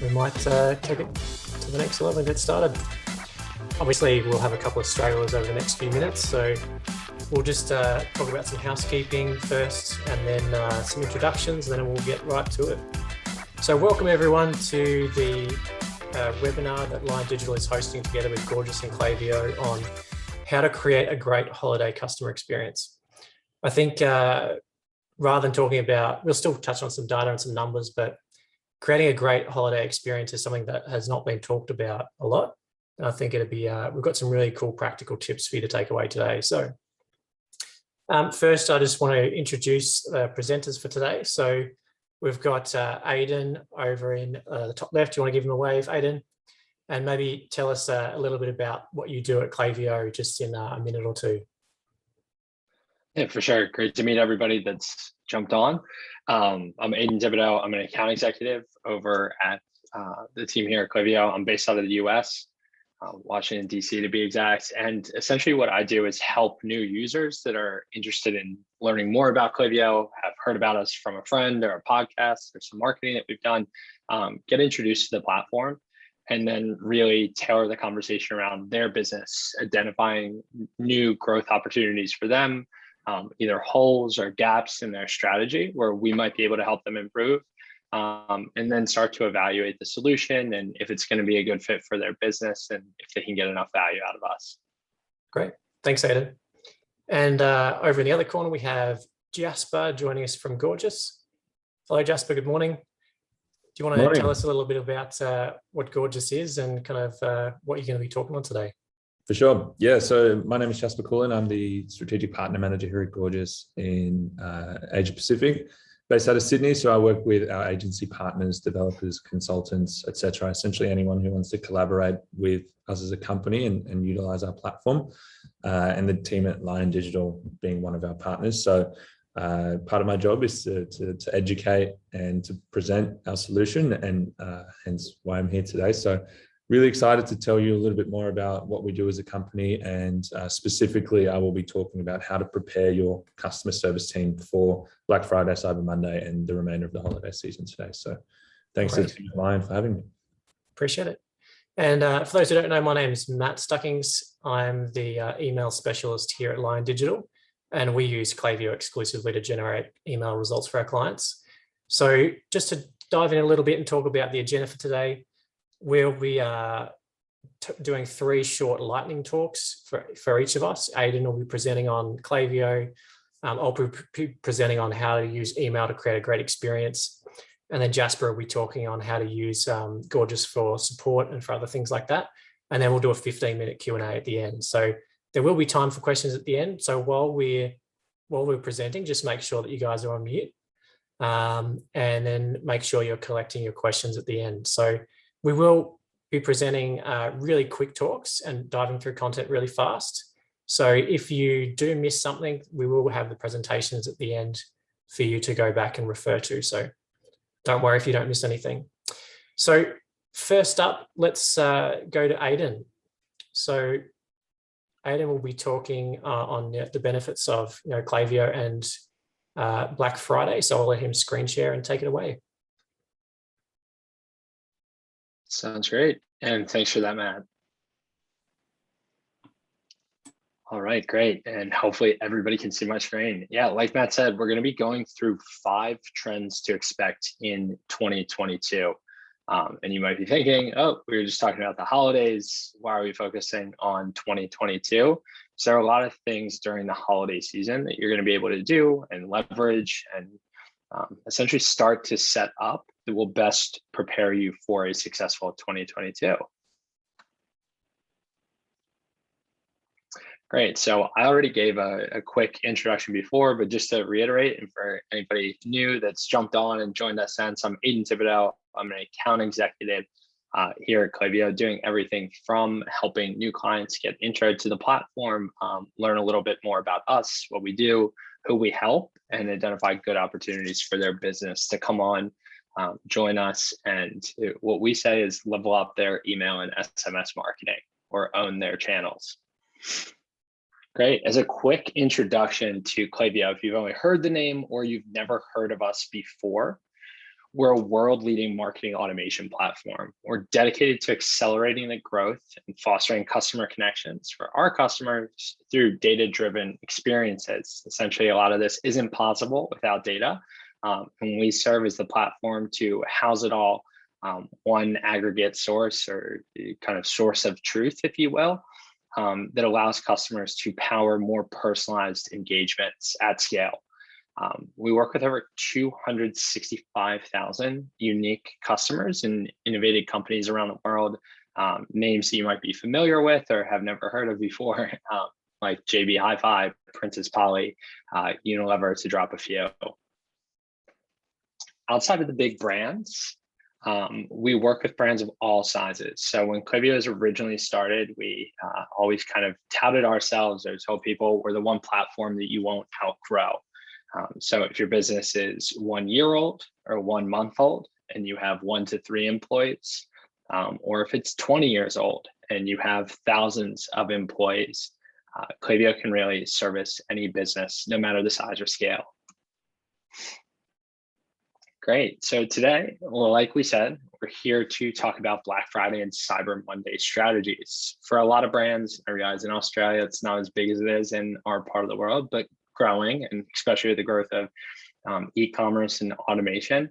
we might take it to the next level and get started. Obviously, we'll have a couple of stragglers over the next few minutes, so we'll just talk about some housekeeping first and then some introductions, and then we'll get right to it. So welcome everyone to the webinar that Lion Digital is hosting together with Gorgias and Clayvio on how to create a great holiday customer experience. I think rather than talking about, we'll still touch on some data and some numbers, but creating a great holiday experience is something that has not been talked about a lot. And I think it'd be, we've got some really cool practical tips for you to take away today. So first, I just want to introduce the presenters for today. So we've got Aidan over in the top left. Do you want to give him a wave, Aidan? And maybe tell us a little bit about what you do at Clayvio just in a minute or two. Yeah, for sure. Great to meet everybody that's jumped on. I'm Aidan Thibodeau. I'm an account executive over at the team here at Clayvio. I'm based out of the US, Washington, DC to be exact. And essentially what I do is help new users that are interested in learning more about Clayvio, have heard about us from a friend or a podcast or some marketing that we've done, get introduced to the platform, and then really tailor the conversation around their business, identifying new growth opportunities for them, either holes or gaps in their strategy where we might be able to help them improve, and then start to evaluate the solution and if it's going to be a good fit for their business and if they can get enough value out of us. Great. Thanks, Aidan. And over in the other corner, we have Jasper joining us from Gorgias. Hello, Jasper. Good morning. Do you want to tell us a little bit about what Gorgias is and kind of what you're going to be talking on today? For sure. Yeah. So my name is Jasper Coolin. I'm the strategic partner manager here at Gorgias in Asia Pacific, based out of Sydney. So I work with our agency partners, developers, consultants, etc. Essentially anyone who wants to collaborate with us as a company and utilize our platform, and the team at Lion Digital being one of our partners. So part of my job is to educate and to present our solution, and hence why I'm here today. So really excited to tell you a little bit more about what we do as a company, and specifically I will be talking about how to prepare your customer service team for Black Friday, Cyber Monday, and the remainder of the holiday season today. So thanks to Lion for having me. Appreciate it. And for those who don't know, my name is Matt Stuckings. I'm the email specialist here at Lion Digital, and we use Clayvio exclusively to generate email results for our clients. So just to dive in a little bit and talk about the agenda for today, we'll be doing 3 short lightning talks for each of us. Aidan will be presenting on Clayvio. I'll be presenting on how to use email to create a great experience. And then Jasper will be talking on how to use Gorgias for support and for other things like that. And then we'll do a 15-minute Q&A at the end. So there will be time for questions at the end. So while we're presenting, just make sure that you guys are on mute, and then make sure you're collecting your questions at the end. So we will be presenting really quick talks and diving through content really fast. So if you do miss something, we will have the presentations at the end for you to go back and refer to. So don't worry if you don't miss anything. So first up, let's go to Aidan. So Aidan will be talking on the benefits of Clayvio and Black Friday. So I'll let him screen share and take it away. Sounds great. And thanks for that, Matt. All right, great. And hopefully everybody can see my screen. Yeah, like Matt said, we're going to be going through 5 trends to expect in 2022. And you might be thinking, oh, we were just talking about the holidays. Why are we focusing on 2022? So there are a lot of things during the holiday season that you're going to be able to do and leverage and essentially start to set up that will best prepare you for a successful 2022. Great. So I already gave a quick introduction before, but just to reiterate, and for anybody new that's jumped on and joined us since, I'm Aidan Thibodeau. I'm an account executive here at Clayvio, doing everything from helping new clients get intro to the platform, learn a little bit more about us, what we do, who we help, and identify good opportunities for their business to come on, join us, and what we say is level up their email and SMS marketing or own their channels. Great. As a quick introduction to Clayvio, if you've only heard the name or you've never heard of us before, We're a world-leading marketing automation platform. We're dedicated to accelerating the growth and fostering customer connections for our customers through data-driven experiences. Essentially, a lot of this isn't possible without data. And we serve as the platform to house it all, one aggregate source or kind of source of truth, if you will, that allows customers to power more personalized engagements at scale. We work with over 265,000 unique customers and innovative companies around the world, names that you might be familiar with or have never heard of before, like JB Hi-Fi, Princess Polly, Unilever, to drop a few. Outside of the big brands, we work with brands of all sizes. So when Clayvio was originally started, we always kind of touted ourselves or told people we're the one platform that you won't outgrow. So if your business is 1 year old or 1 month old and you have 1 to 3 employees, or if it's 20 years old and you have thousands of employees, Clayvio can really service any business, no matter the size or scale. Great. So today, well, like we said, we're here to talk about Black Friday and Cyber Monday strategies. For a lot of brands, I realize in Australia, it's not as big as it is in our part of the world, but growing, and especially with the growth of e-commerce and automation,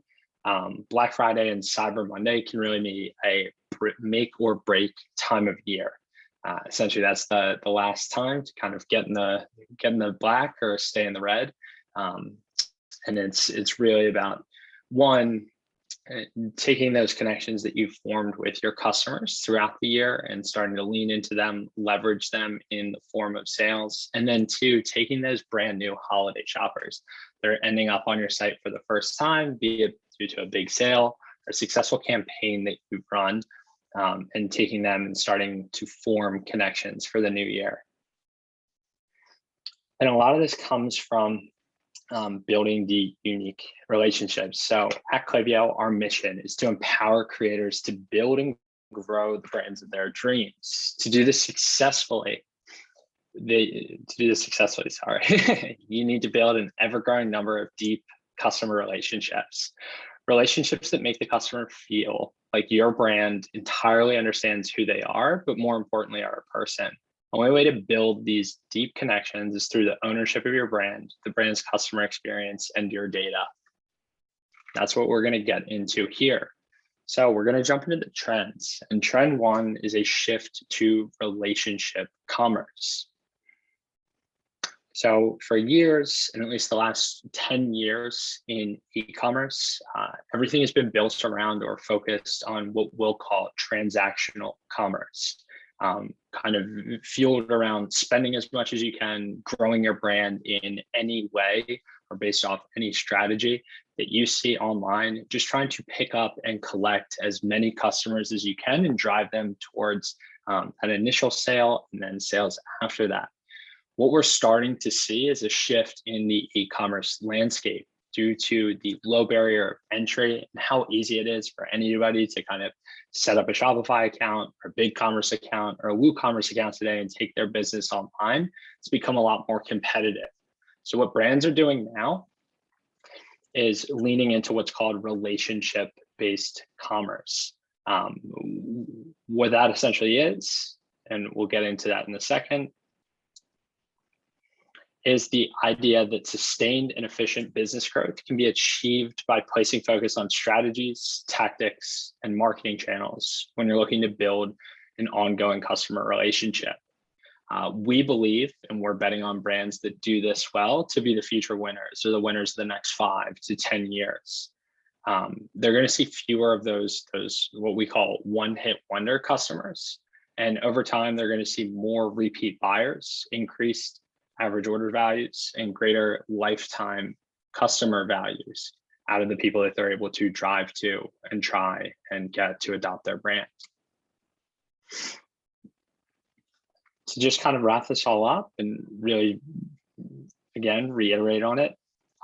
Black Friday and Cyber Monday can really be a make or break time of year. Essentially, that's the last time to kind of get in the black or stay in the red, and it's really about, one, taking those connections that you've formed with your customers throughout the year and starting to lean into them, leverage them in the form of sales. And then 2, taking those brand new holiday shoppers that are ending up on your site for the first time, be it due to a big sale or a successful campaign that you've run, and taking them and starting to form connections for the new year. And a lot of this comes from building the unique relationships. So at Clayvio, our mission is to empower creators to build and grow the brands of their dreams. To do this successfully, you need to build an ever-growing number of deep customer relationships. Relationships that make the customer feel like your brand entirely understands who they are, but more importantly, are a person. The only way to build these deep connections is through the ownership of your brand, the brand's customer experience, and your data. That's what we're going to get into here. So we're going to jump into the trends. And trend 1 is a shift to relationship commerce. So for years, and at least the last 10 years in e-commerce, everything has been built around or focused on what we'll call transactional commerce. Kind of fueled around spending as much as you can, growing your brand in any way or based off any strategy that you see online, just trying to pick up and collect as many customers as you can and drive them towards an initial sale and then sales after that. What we're starting to see is a shift in the e-commerce landscape due to the low barrier of entry and how easy it is for anybody to kind of set up a Shopify account or a BigCommerce account or a WooCommerce account today and take their business online. It's become a lot more competitive. So what brands are doing now is leaning into what's called relationship-based commerce. What that essentially is, and we'll get into that in a second, is the idea that sustained and efficient business growth can be achieved by placing focus on strategies, tactics, and marketing channels when you're looking to build an ongoing customer relationship. We believe, and we're betting on brands that do this well, to be the future winners or the winners of the next 5 to 10 years. They're going to see fewer of those what we call one-hit wonder customers. And over time, they're going to see more repeat buyers, increased average order values, and greater lifetime customer values out of the people that they're able to drive to and try and get to adopt their brand. To just kind of wrap this all up and really, again, reiterate on it,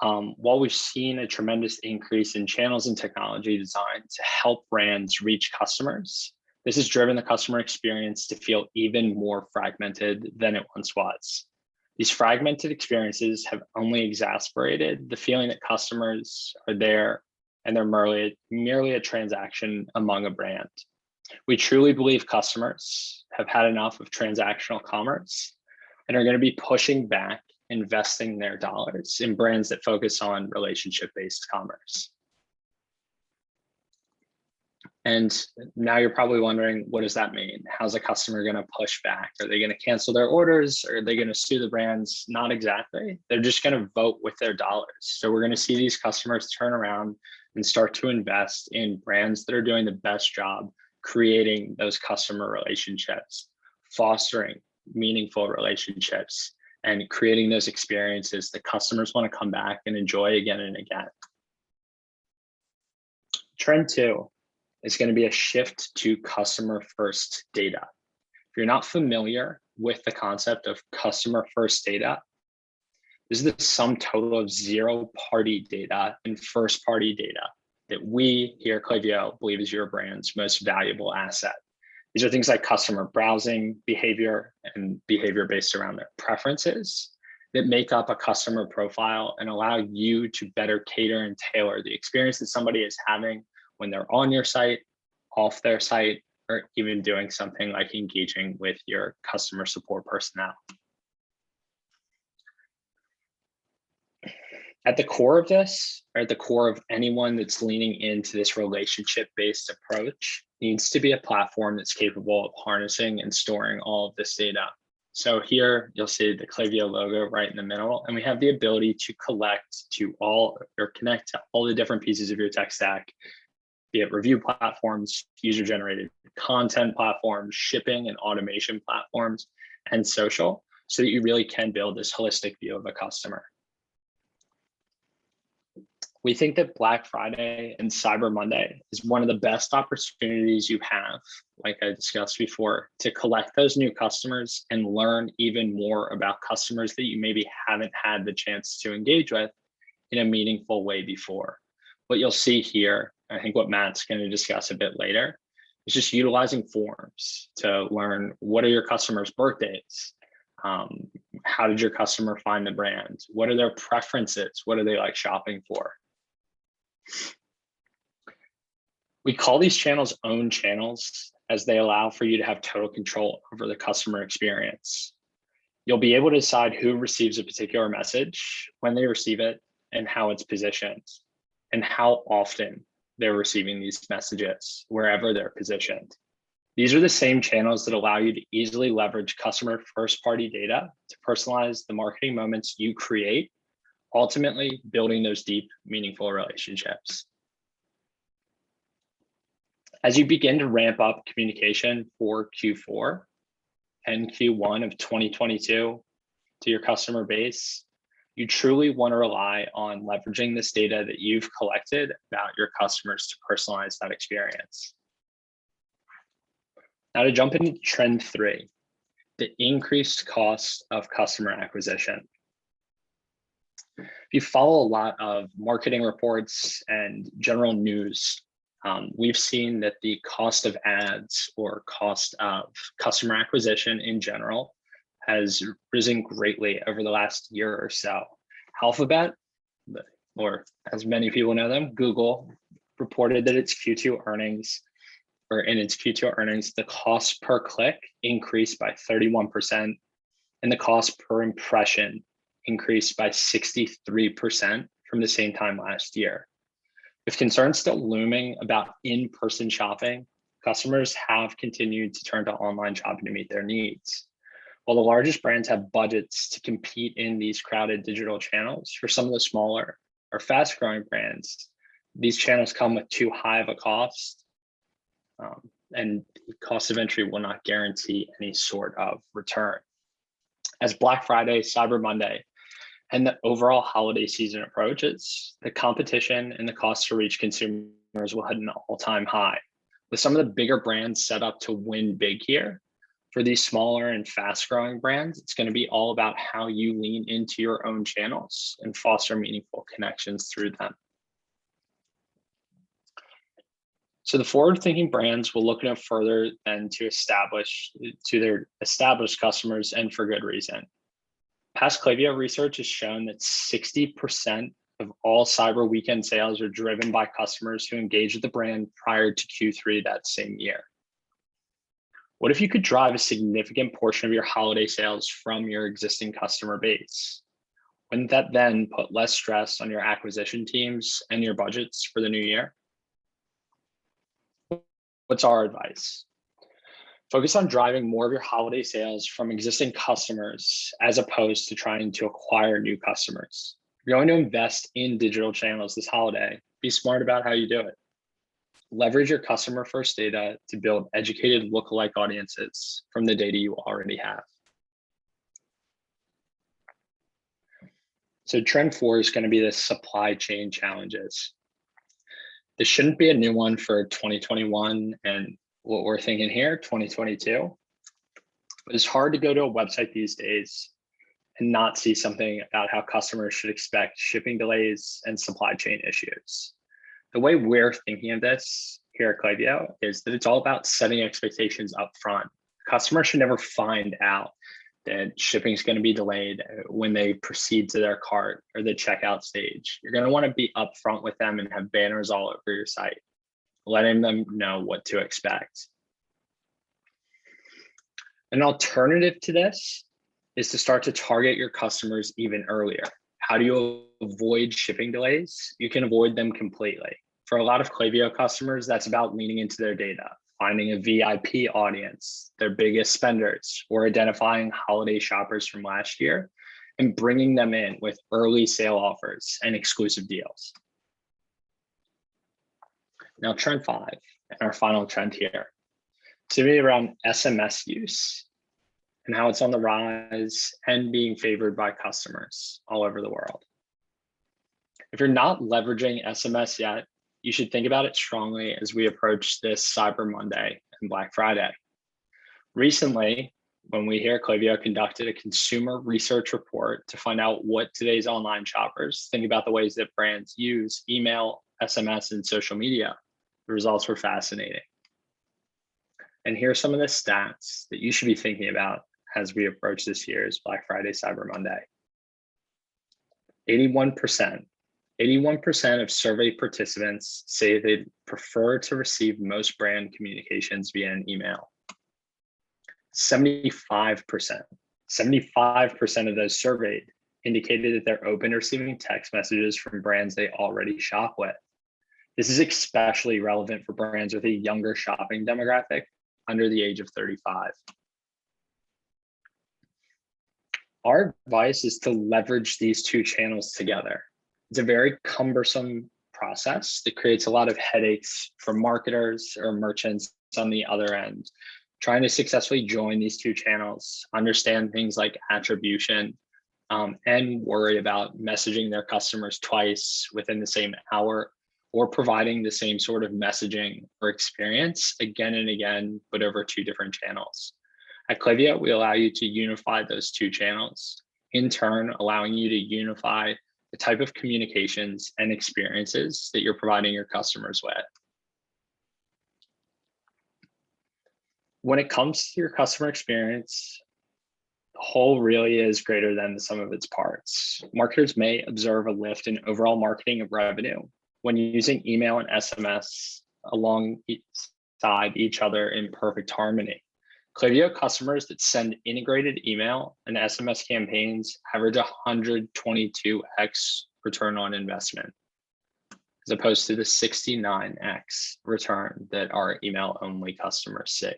while we've seen a tremendous increase in channels and technology designed to help brands reach customers, this has driven the customer experience to feel even more fragmented than it once was. These fragmented experiences have only exacerbated the feeling that customers are there and they're merely a transaction among a brand. We truly believe customers have had enough of transactional commerce and are going to be pushing back, investing their dollars in brands that focus on relationship-based commerce. And now you're probably wondering, what does that mean? How's a customer going to push back? Are they going to cancel their orders? Or are they going to sue the brands? Not exactly. They're just going to vote with their dollars. So we're going to see these customers turn around and start to invest in brands that are doing the best job creating those customer relationships, fostering meaningful relationships, and creating those experiences that customers want to come back and enjoy again and again. Trend 2 is going to be a shift to customer first data. If you're not familiar with the concept of customer first data, this is the sum total of zero-party data and first-party data that we here at Clayvio believe is your brand's most valuable asset. These are things like customer browsing behavior and behavior based around their preferences that make up a customer profile and allow you to better cater and tailor the experience that somebody is having when they're on your site, off their site, or even doing something like engaging with your customer support personnel. At the core of this, or at the core of anyone that's leaning into this relationship-based approach, needs to be a platform that's capable of harnessing and storing all of this data. So here you'll see the Clayvio logo right in the middle, and we have the ability to collect to all or connect to all the different pieces of your tech stack, be it review platforms, user-generated content platforms, shipping and automation platforms, and social, so that you really can build this holistic view of a customer. We think that Black Friday and Cyber Monday is one of the best opportunities you have, like I discussed before, to collect those new customers and learn even more about customers that you maybe haven't had the chance to engage with in a meaningful way before. What you'll see here, I think what Matt's going to discuss a bit later, is just utilizing forms to learn what are your customers' birthdays? How did your customer find the brand? What are their preferences? What are they like shopping for? We call these channels own channels as they allow for you to have total control over the customer experience. You'll be able to decide who receives a particular message, when they receive it, and how it's positioned, and how often they're receiving these messages, wherever they're positioned. These are the same channels that allow you to easily leverage customer first-party data to personalize the marketing moments you create, ultimately building those deep, meaningful relationships. As you begin to ramp up communication for Q4 and Q1 of 2022 to your customer base, you truly want to rely on leveraging this data that you've collected about your customers to personalize that experience. Now to jump into trend 3, the increased cost of customer acquisition. If you follow a lot of marketing reports and general news, we've seen that the cost of ads or cost of customer acquisition in general has risen greatly over the last year or so. Alphabet, or as many people know them, Google, reported that its Q2 earnings, or in its Q2 earnings, the cost per click increased by 31%, and the cost per impression increased by 63% from the same time last year. With concerns still looming about in-person shopping, customers have continued to turn to online shopping to meet their needs. While the largest brands have budgets to compete in these crowded digital channels, for some of the smaller or fast-growing brands, these channels come with too high of a cost, and the cost of entry will not guarantee any sort of return. As Black Friday, Cyber Monday, and the overall holiday season approaches, the competition and the cost to reach consumers will hit an all-time high. With some of the bigger brands set up to win big here, for these smaller and fast-growing brands, it's going to be all about how you lean into your own channels and foster meaningful connections through them. So the forward-thinking brands will look no further than to their established customers, and for good reason. Past Clayvio research has shown that 60% of all cyber weekend sales are driven by customers who engage with the brand prior to Q3 that same year. What if you could drive a significant portion of your holiday sales from your existing customer base? Wouldn't that then put less stress on your acquisition teams and your budgets for the new year? What's our advice? Focus on driving more of your holiday sales from existing customers as opposed to trying to acquire new customers. If you're going to invest in digital channels this holiday, be smart about how you do it. Leverage your customer first data to build educated lookalike audiences from the data you already have. So trend 4 is going to be the supply chain challenges. This shouldn't be a new one for 2021 and what we're thinking here, 2022. It's hard to go to a website these days and not see something about how customers should expect shipping delays and supply chain issues. The way we're thinking of this here at Clayvio is that it's all about setting expectations up front. Customers should never find out that shipping is going to be delayed when they proceed to their cart or the checkout stage. You're going to want to be upfront with them and have banners all over your site, letting them know what to expect. An alternative to this is to start to target your customers even earlier. How do you avoid shipping delays? You can avoid them completely. For a lot of Clayvio customers, that's about leaning into their data, finding a VIP audience, their biggest spenders, or identifying holiday shoppers from last year and bringing them in with early sale offers and exclusive deals. Now, trend 5, and our final trend here, it's going to be around SMS use and how it's on the rise and being favored by customers all over the world. If you're not leveraging SMS yet, you should think about it strongly as we approach this Cyber Monday and Black Friday. Recently, when we here at Clayvio conducted a consumer research report to find out what today's online shoppers think about the ways that brands use email, SMS, and social media, the results were fascinating. And here's some of the stats that you should be thinking about as we approach this year's Black Friday, Cyber Monday. 81% of survey participants say they'd prefer to receive most brand communications via an email. 75% of those surveyed indicated that they're open to receiving text messages from brands they already shop with. This is especially relevant for brands with a younger shopping demographic under the age of 35. Our advice is to leverage these two channels together. It's a very cumbersome process that creates a lot of headaches for marketers or merchants on the other end, trying to successfully join these two channels, understand things like attribution, and worry about messaging their customers twice within the same hour or providing the same sort of messaging or experience again and again, but over two different channels. At Clayvio, we allow you to unify those two channels, in turn, allowing you to unify the type of communications and experiences that you're providing your customers with. When it comes to your customer experience, the whole really is greater than the sum of its parts. Marketers may observe a lift in overall marketing revenue when using email and SMS alongside each other in perfect harmony. Clayvio customers that send integrated email and SMS campaigns average 122x return on investment, as opposed to the 69x return that our email-only customers see.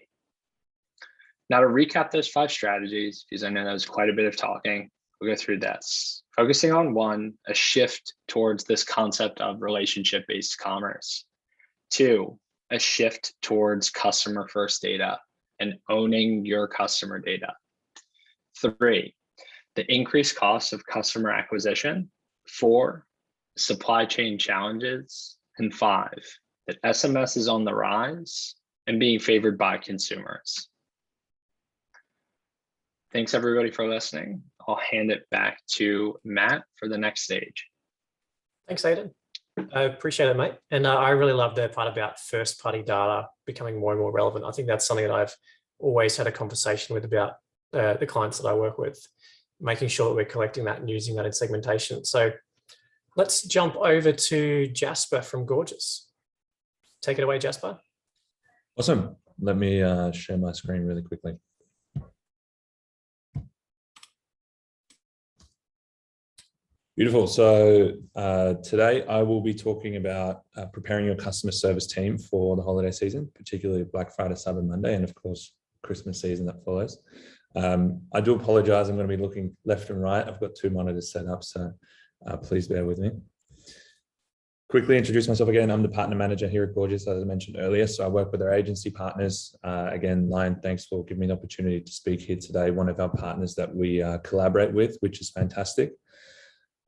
Now, to recap those 5 strategies, because I know that was quite a bit of talking, we'll go through this. Focusing on 1, a shift towards this concept of relationship-based commerce. 2, a shift towards customer-first data and owning your customer data. 3, the increased cost of customer acquisition. 4, supply chain challenges. And 5, that SMS is on the rise and being favored by consumers. Thanks everybody for listening. I'll hand it back to Matt for the next stage. Thanks, Aidan. I appreciate it, mate. And I really love the part about first-party data becoming more and more relevant. I think that's something that I've always had a conversation with about the clients that I work with, making sure that we're collecting that and using that in segmentation. So let's jump over to Jasper from Gorgias. Take it away, Jasper. Awesome. Let me share my screen really quickly. Beautiful. So today I will be talking about preparing your customer service team for the holiday season, particularly Black Friday, Cyber Monday, and of course, Christmas season that follows. I do apologize. I'm going to be looking left and right. I've got 2 monitors set up, so please bear with me. Quickly introduce myself again. I'm the partner manager here at Gorgias, as I mentioned earlier. So I work with our agency partners. Again, Lion, thanks for giving me the opportunity to speak here today. One of our partners that we collaborate with, which is fantastic.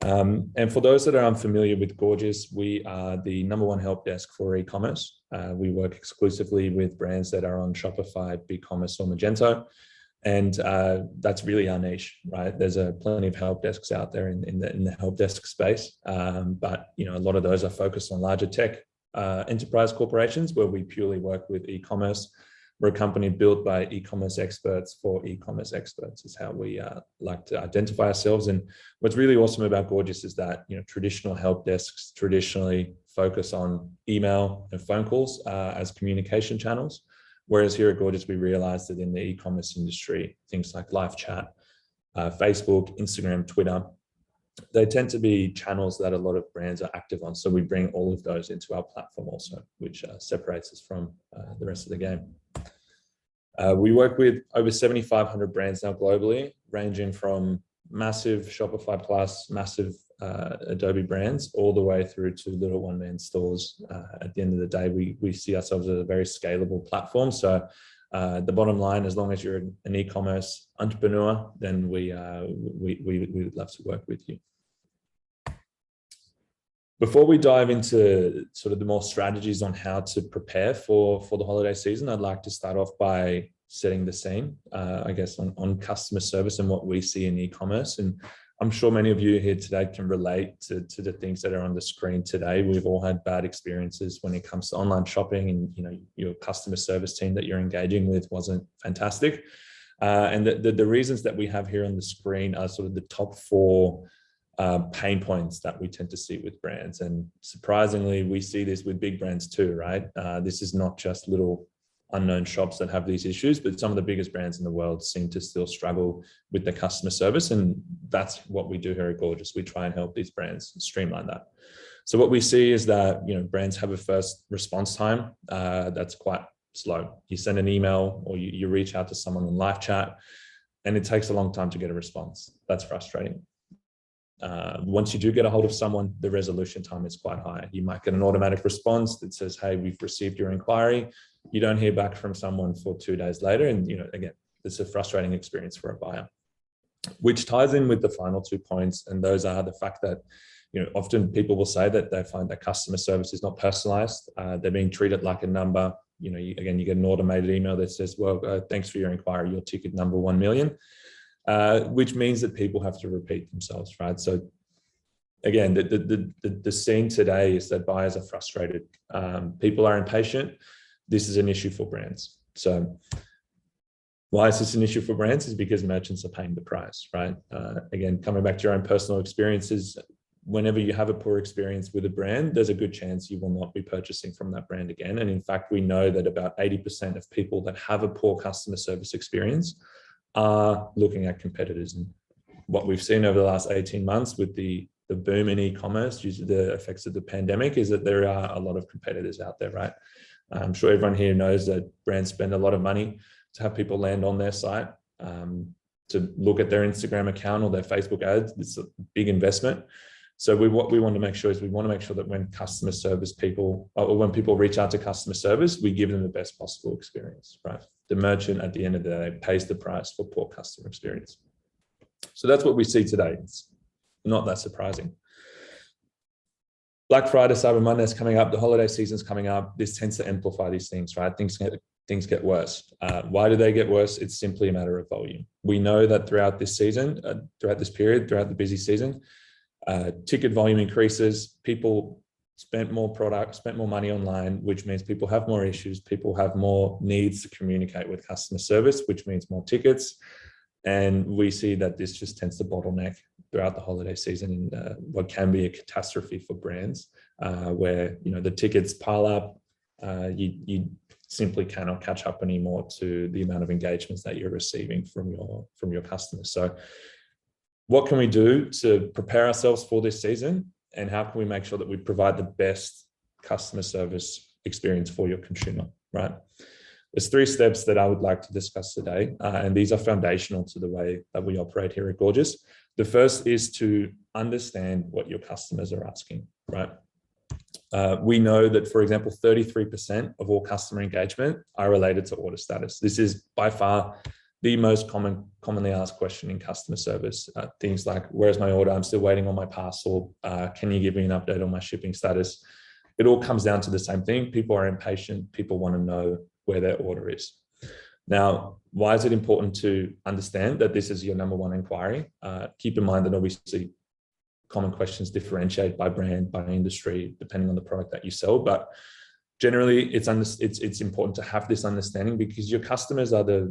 And for those that are unfamiliar with Gorgias, we are the #1 help desk for e-commerce. We work exclusively with brands that are on Shopify, BigCommerce, or Magento. And that's really our niche, right? There's plenty of help desks out there in the help desk space, but a lot of those are focused on larger tech enterprise corporations, where we purely work with e-commerce. We're a company built by e-commerce experts for e-commerce experts, is how we like to identify ourselves. And what's really awesome about Gorgias is that traditional help desks traditionally focus on email and phone calls as communication channels. Whereas here at Gorgias, we realized that in the e-commerce industry, things like live chat, Facebook, Instagram, Twitter, they tend to be channels that a lot of brands are active on. So we bring all of those into our platform also, which separates us from the rest of the game. We work with over 7,500 brands now globally, ranging from massive Shopify Plus, massive Adobe brands, all the way through to little one-man stores. At the end of the day, we see ourselves as a very scalable platform. So the bottom line, as long as you're an e-commerce entrepreneur, then we would love to work with you. Before we dive into sort of the more strategies on how to prepare for the holiday season, I'd like to start off by setting the scene, I guess, on customer service and what we see in e-commerce. And I'm sure many of you here today can relate to the things that are on the screen today. We've all had bad experiences when it comes to online shopping, and your customer service team that you're engaging with wasn't fantastic. And the reasons that we have here on the screen are sort of the top 4 pain points that we tend to see with brands. And surprisingly, we see this with big brands too, right? This is not just little unknown shops that have these issues, but some of the biggest brands in the world seem to still struggle with the customer service. And that's what we do here at Gorgias. We try and help these brands streamline that. So what we see is that, brands have a first response time that's quite slow. You send an email or you reach out to someone in live chat, and it takes a long time to get a response. That's frustrating. Once you do get a hold of someone, the resolution time is quite high. You might get an automatic response that says, hey, we've received your inquiry. You don't hear back from someone for 2 days later. And, again, it's a frustrating experience for a buyer, which ties in with the final 2 points. And those are the fact that, often people will say that they find that customer service is not personalized. They're being treated like a number. You get an automated email that says, well, thanks for your inquiry. Your ticket number 1 million. Which means that people have to repeat themselves, right? So again, the scene today is that buyers are frustrated. People are impatient. This is an issue for brands. So why is this an issue for brands? Is because merchants are paying the price, right? Again, coming back to your own personal experiences, whenever you have a poor experience with a brand, there's a good chance you will not be purchasing from that brand again. And in fact, we know that about 80% of people that have a poor customer service experience are looking at competitors. And what we've seen over the last 18 months with the boom in e-commerce due to the effects of the pandemic is that there are a lot of competitors out there, right? I'm sure everyone here knows that brands spend a lot of money to have people land on their site, to look at their Instagram account or their Facebook ads. It's a big investment. So what we want to make sure is that when customer service people, or when people reach out to customer service, we give them the best possible experience, right? The merchant at the end of the day pays the price for poor customer experience. So that's what we see today. It's not that surprising. Black Friday, Cyber Monday is coming up. The holiday season's coming up. This tends to amplify these things, right? Things get worse. Why do they get worse? It's simply a matter of volume. We know that throughout this season, throughout the busy season, ticket volume increases. People spent more money online, which means people have more issues. People have more needs to communicate with customer service, which means more tickets. And we see that this just tends to bottleneck throughout the holiday season in what can be a catastrophe for brands, where the tickets pile up. You simply cannot catch up anymore to the amount of engagements that you're receiving from your customers. So what can we do to prepare ourselves for this season, and how can we make sure that we provide the best customer service experience for your consumer, right? There's 3 steps that I would like to discuss today, and these are foundational to the way that we operate here at Gorgias. The first is to understand what your customers are asking, right? We know that, for example, 33% of all customer engagement are related to order status. This is by far the most commonly asked question in customer service. Things like, where's my order? I'm still waiting on my parcel. Can you give me an update on my shipping status? It all comes down to the same thing. People are impatient. People want to know where their order is. Now, why is it important to understand that this is your number 1 inquiry? Keep in mind that obviously common questions differentiate by brand, by industry, depending on the product that you sell. But generally, it's important to have this understanding, because your customers are they're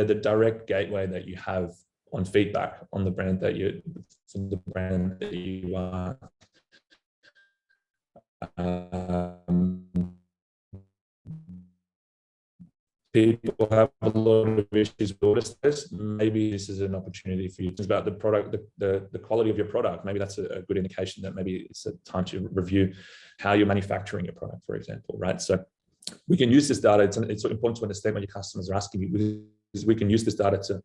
the direct gateway that you have on feedback on the brand that you are. People have a lot of issues with order status. Maybe this is an opportunity for you to think about the product, the quality of your product. Maybe that's a good indication that maybe it's a time to review how you're manufacturing your product, for example, right? So we can use this data. It's important to understand what your customers are asking you, because we can use this data to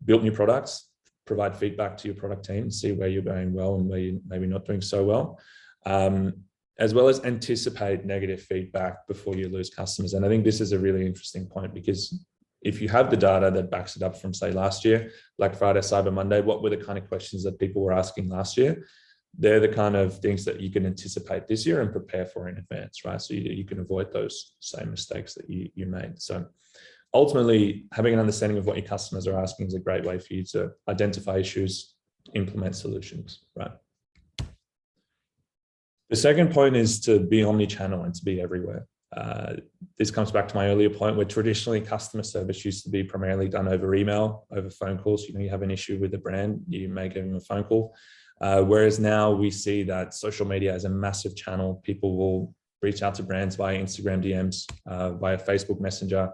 build new products, provide feedback to your product team, see where you're going well and where you're maybe not doing so well, as well as anticipate negative feedback before you lose customers. And I think this is a really interesting point, because if you have the data that backs it up from, say, last year, Black Friday, Cyber Monday, what were the kind of questions that people were asking last year? They're the kind of things that you can anticipate this year and prepare for in advance, right? So you can avoid those same mistakes that you made. So ultimately, having an understanding of what your customers are asking is a great way for you to identify issues, implement solutions, right? The second point is to be omni-channel and to be everywhere. This comes back to my earlier point, where traditionally customer service used to be primarily done over email, over phone calls. You have an issue with the brand, you may give them a phone call. Whereas now we see that social media is a massive channel. People will reach out to brands via Instagram DMs, via Facebook Messenger.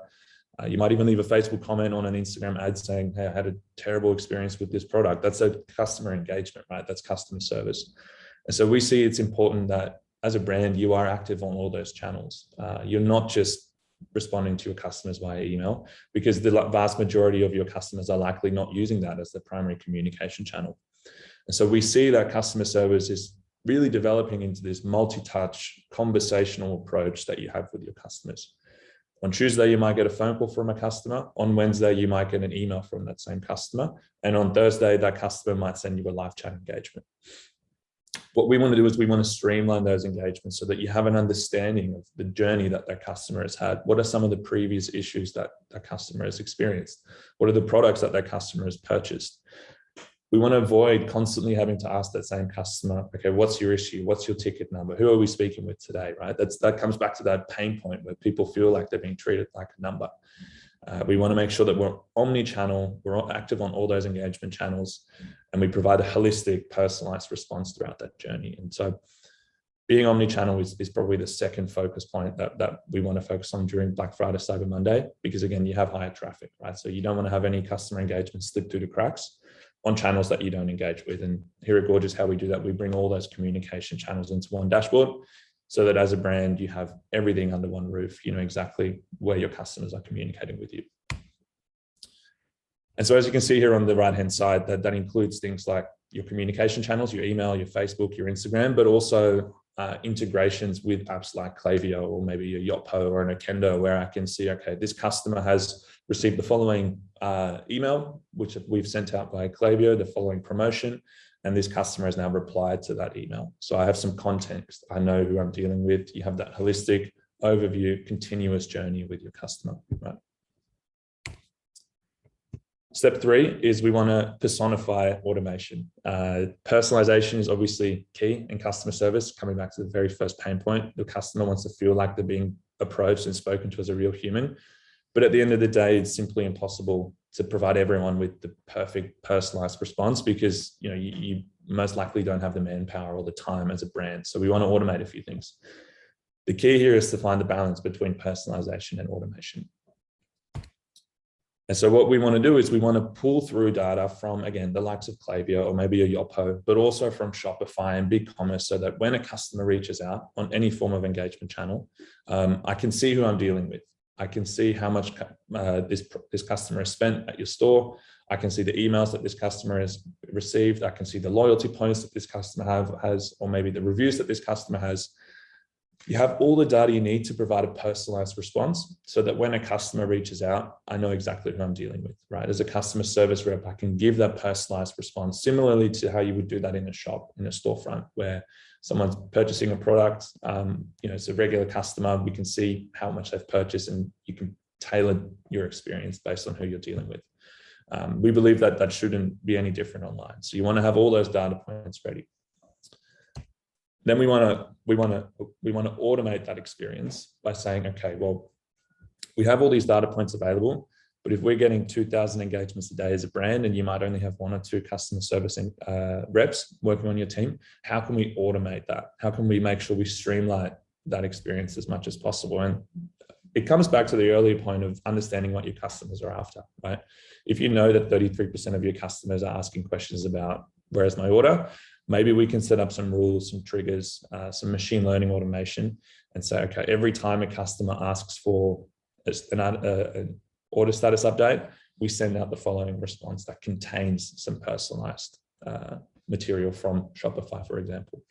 You might even leave a Facebook comment on an Instagram ad saying, hey, I had a terrible experience with this product. That's a customer engagement, right? That's customer service. And so we see it's important that as a brand, you are active on all those channels. You're not just responding to your customers via email, because the vast majority of your customers are likely not using that as their primary communication channel. And so we see that customer service is really developing into this multi-touch conversational approach that you have with your customers. On Tuesday, you might get a phone call from a customer. On Wednesday, you might get an email from that same customer. And on Thursday, that customer might send you a live chat engagement. What we want to do is we want to streamline those engagements so that you have an understanding of the journey that that customer has had. What are some of the previous issues that that customer has experienced? What are the products that that customer has purchased? We want to avoid constantly having to ask that same customer, okay, what's your issue? What's your ticket number? Who are we speaking with today, right? That comes back to that pain point where people feel like they're being treated like a number. We want to make sure that we're omni-channel, we're active on all those engagement channels, and we provide a holistic, personalized response throughout that journey. And so being omni-channel is probably the second focus point that we want to focus on during Black Friday, Cyber Monday, because again, you have higher traffic, right? So you don't want to have any customer engagement slip through the cracks on channels that you don't engage with. And here at Gorgias, how we do that, we bring all those communication channels into one dashboard so that as a brand, you have everything under one roof, you know exactly where your customers are communicating with you. And so as you can see here on the right-hand side, that includes things like your communication channels, your email, your Facebook, your Instagram, but also integrations with apps like Clayvio or maybe a Yotpo or an Okendo, where I can see, okay, this customer has received the following email, which we've sent out by Clayvio, the following promotion, and this customer has now replied to that email. So I have some context. I know who I'm dealing with. You have that holistic overview, continuous journey with your customer, right? Step 3 is we want to personify automation. Personalization is obviously key in customer service. Coming back to the very first pain point, the customer wants to feel like they're being approached and spoken to as a real human. But at the end of the day, it's simply impossible to provide everyone with the perfect personalized response, because you most likely don't have the manpower or the time as a brand. So we want to automate a few things. The key here is to find the balance between personalization and automation. And so what we want to do is we want to pull through data from, again, the likes of Clayvio or maybe a Yopo, but also from Shopify and BigCommerce, so that when a customer reaches out on any form of engagement channel, I can see who I'm dealing with. I can see how much this customer has spent at your store. I can see the emails that this customer has received. I can see the loyalty points that this customer has, or maybe the reviews that this customer has. You have all the data you need to provide a personalized response, so that when a customer reaches out, I know exactly who I'm dealing with, right? As a customer service rep, I can give that personalized response similarly to how you would do that in a shop, in a storefront, where someone's purchasing a product, it's a regular customer. We can see how much they've purchased, and you can tailor your experience based on who you're dealing with. We believe that that shouldn't be any different online. So you want to have all those data points ready. Then we want to automate that experience by saying, okay, well, we have all these data points available, but if we're getting 2,000 engagements a day as a brand, and you might only have 1 or 2 customer service reps working on your team, how can we automate that? How can we make sure we streamline that experience as much as possible? And it comes back to the earlier point of understanding what your customers are after, right? If you know that 33% of your customers are asking questions about, where's my order? Maybe we can set up some rules, some triggers, some machine learning automation, and say, okay, every time a customer asks for an order status update, we send out the following response that contains some personalized material from Shopify, for example.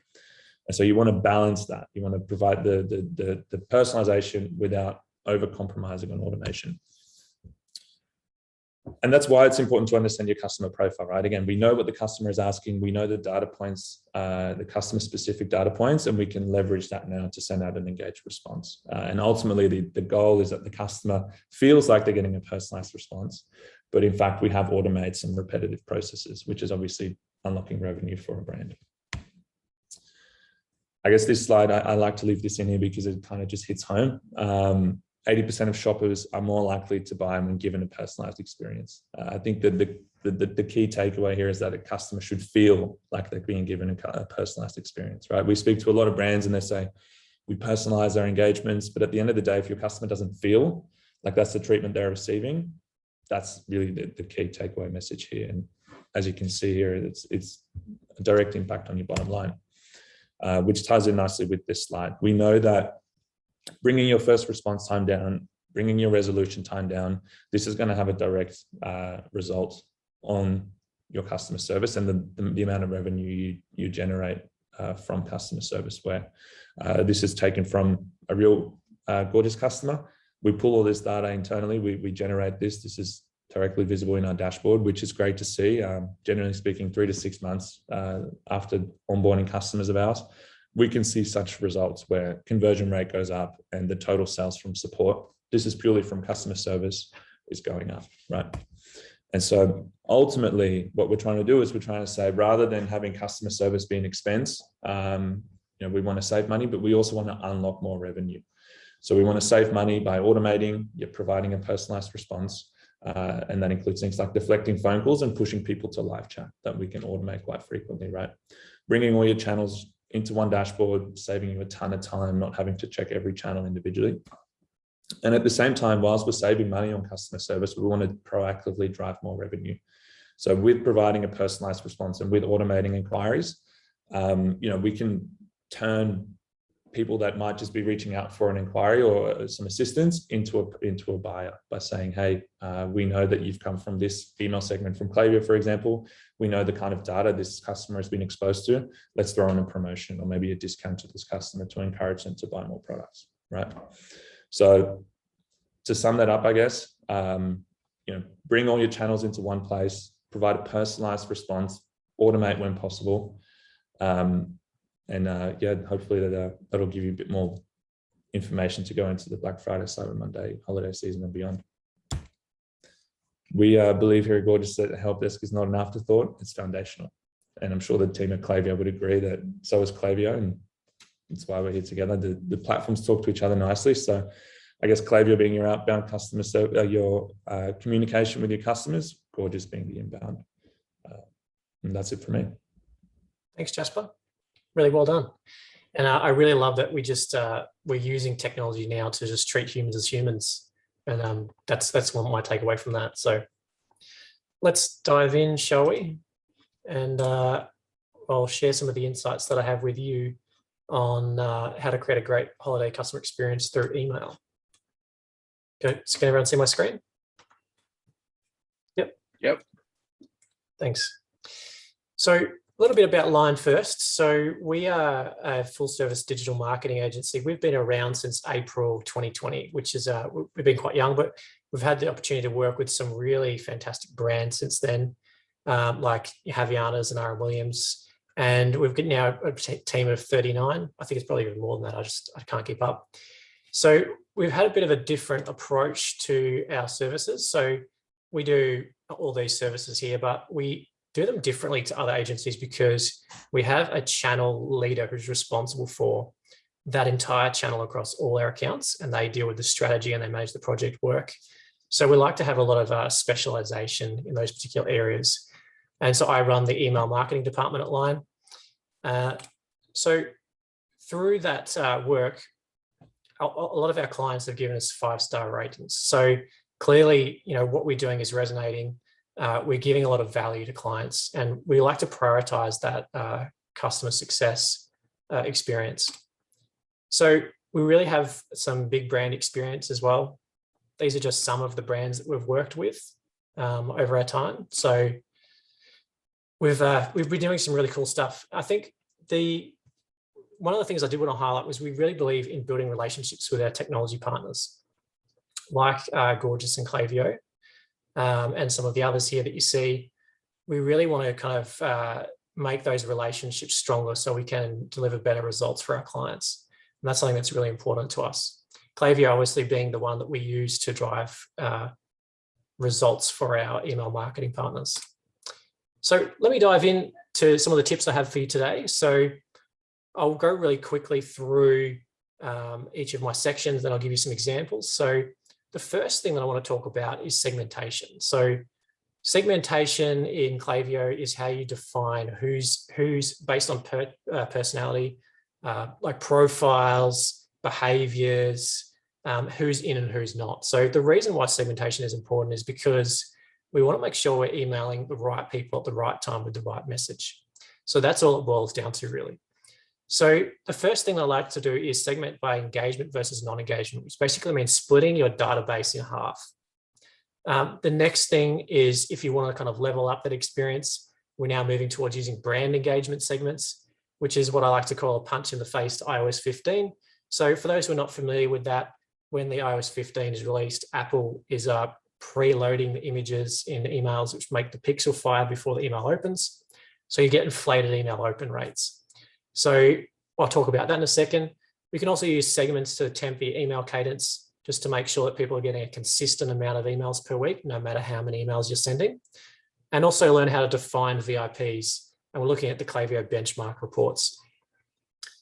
And so you want to balance that. You want to provide the personalization without over-compromising on automation. And that's why it's important to understand your customer profile, right? Again, we know what the customer is asking. We know the data points, the customer specific data points, and we can leverage that now to send out an engaged response. And ultimately, the goal is that the customer feels like they're getting a personalized response, but in fact, we have automated some repetitive processes, which is obviously unlocking revenue for a brand. I guess this slide, I like to leave this in here because it kind of just hits home. 80% of shoppers are more likely to buy when given a personalized experience. I think that the key takeaway here is that a customer should feel like they're being given a personalized experience, right? We speak to a lot of brands and they say, we personalize our engagements, but at the end of the day, if your customer doesn't feel like that's the treatment they're receiving, that's really the key takeaway message here. And as you can see here, it's a direct impact on your bottom line, which ties in nicely with this slide. We know that bringing your first response time down, bringing your resolution time down, this is going to have a direct result on your customer service and the amount of revenue you generate from customer service, where this is taken from a real Gorgias customer. We pull all this data internally, we generate this. This is directly visible in our dashboard, which is great to see. Generally speaking, 3 to 6 months after onboarding customers of ours, we can see such results where conversion rate goes up and the total sales from support, this is purely from customer service, is going up, right? And so ultimately what we're trying to do is we're trying to say, rather than having customer service be an expense, we want to save money, but we also want to unlock more revenue. So we want to save money by automating, you're providing a personalized response. And that includes things like deflecting phone calls and pushing people to live chat that we can automate quite frequently, right? Bringing all your channels into one dashboard, saving you a ton of time, not having to check every channel individually. And at the same time, whilst we're saving money on customer service, we want to proactively drive more revenue. So with providing a personalized response and with automating inquiries, we can turn people that might just be reaching out for an inquiry or some assistance into a buyer by saying, hey, we know that you've come from this email segment from Clayvio, for example. We know the kind of data this customer has been exposed to. Let's throw in a promotion or maybe a discount to this customer to encourage them to buy more products, right? So to sum that up, I guess, bring all your channels into one place, provide a personalized response, automate when possible. Hopefully that'll give you a bit more information to go into the Black Friday, Cyber Monday, holiday season and beyond. We believe here at Gorgias that help desk is not an afterthought, it's foundational. And I'm sure the team at Clayvio would agree that so is Clayvio, and that's why we're here together. The platforms talk to each other nicely. So I guess Clayvio being your outbound customer, so your communication with your customers, Gorgias being the inbound. And that's it for me. Thanks, Jasper. Really well done. And I really love that we're using technology now to just treat humans as humans. And that's one of my takeaway from that. So let's dive in, shall we? And I'll share some of the insights that I have with you on how to create a great holiday customer experience through email. Okay, so can everyone see my screen? Yep. Thanks. So a little bit about Line first. So we are a full service digital marketing agency. We've been around since April 2020, which is, we've been quite young, but we've had the opportunity to work with some really fantastic brands since then, like Havaianas and R. Williams. And we've got now a team of 39. I think it's probably even more than that. I can't keep up. So we've had a bit of a different approach to our services. So we do all these services here, but we do them differently to other agencies because we have a channel leader who's responsible for that entire channel across all our accounts, and they deal with the strategy and they manage the project work. So we like to have a lot of specialization in those particular areas. And so I run the email marketing department at Line. So through that work, a lot of our clients have given us 5-star ratings. So clearly, what we're doing is resonating. We're giving a lot of value to clients, and we like to prioritize that customer success experience. So we really have some big brand experience as well. These are just some of the brands that we've worked with over our time. So we've been doing some really cool stuff. I think one of the things I did want to highlight was we really believe in building relationships with our technology partners, like Gorgias and Clayvio, and some of the others here that you see. We really want to kind of make those relationships stronger so we can deliver better results for our clients. And that's something that's really important to us. Clayvio obviously being the one that we use to drive results for our email marketing partners. So let me dive into some of the tips I have for you today. So I'll go really quickly through each of my sections, then I'll give you some examples. So the first thing that I want to talk about is segmentation. So segmentation in Clayvio is how you define who's based on personality, like profiles, behaviors, who's in and who's not. So the reason why segmentation is important is because we want to make sure we're emailing the right people at the right time with the right message. So that's all it boils down to, really. So the first thing I like to do is segment by engagement versus non-engagement, which basically means splitting your database in half. The next thing is, if you want to kind of level up that experience, we're now moving towards using brand engagement segments, which is what I like to call a punch in the face to iOS 15. So for those who are not familiar with that, when the iOS 15 is released, Apple is preloading the images in emails, which make the pixel fire before the email opens. So you get inflated email open rates. So I'll talk about that in a second. We can also use segments to temper your email cadence, just to make sure that people are getting a consistent amount of emails per week, no matter how many emails you're sending. And also learn how to define VIPs. And we're looking at the Clayvio benchmark reports.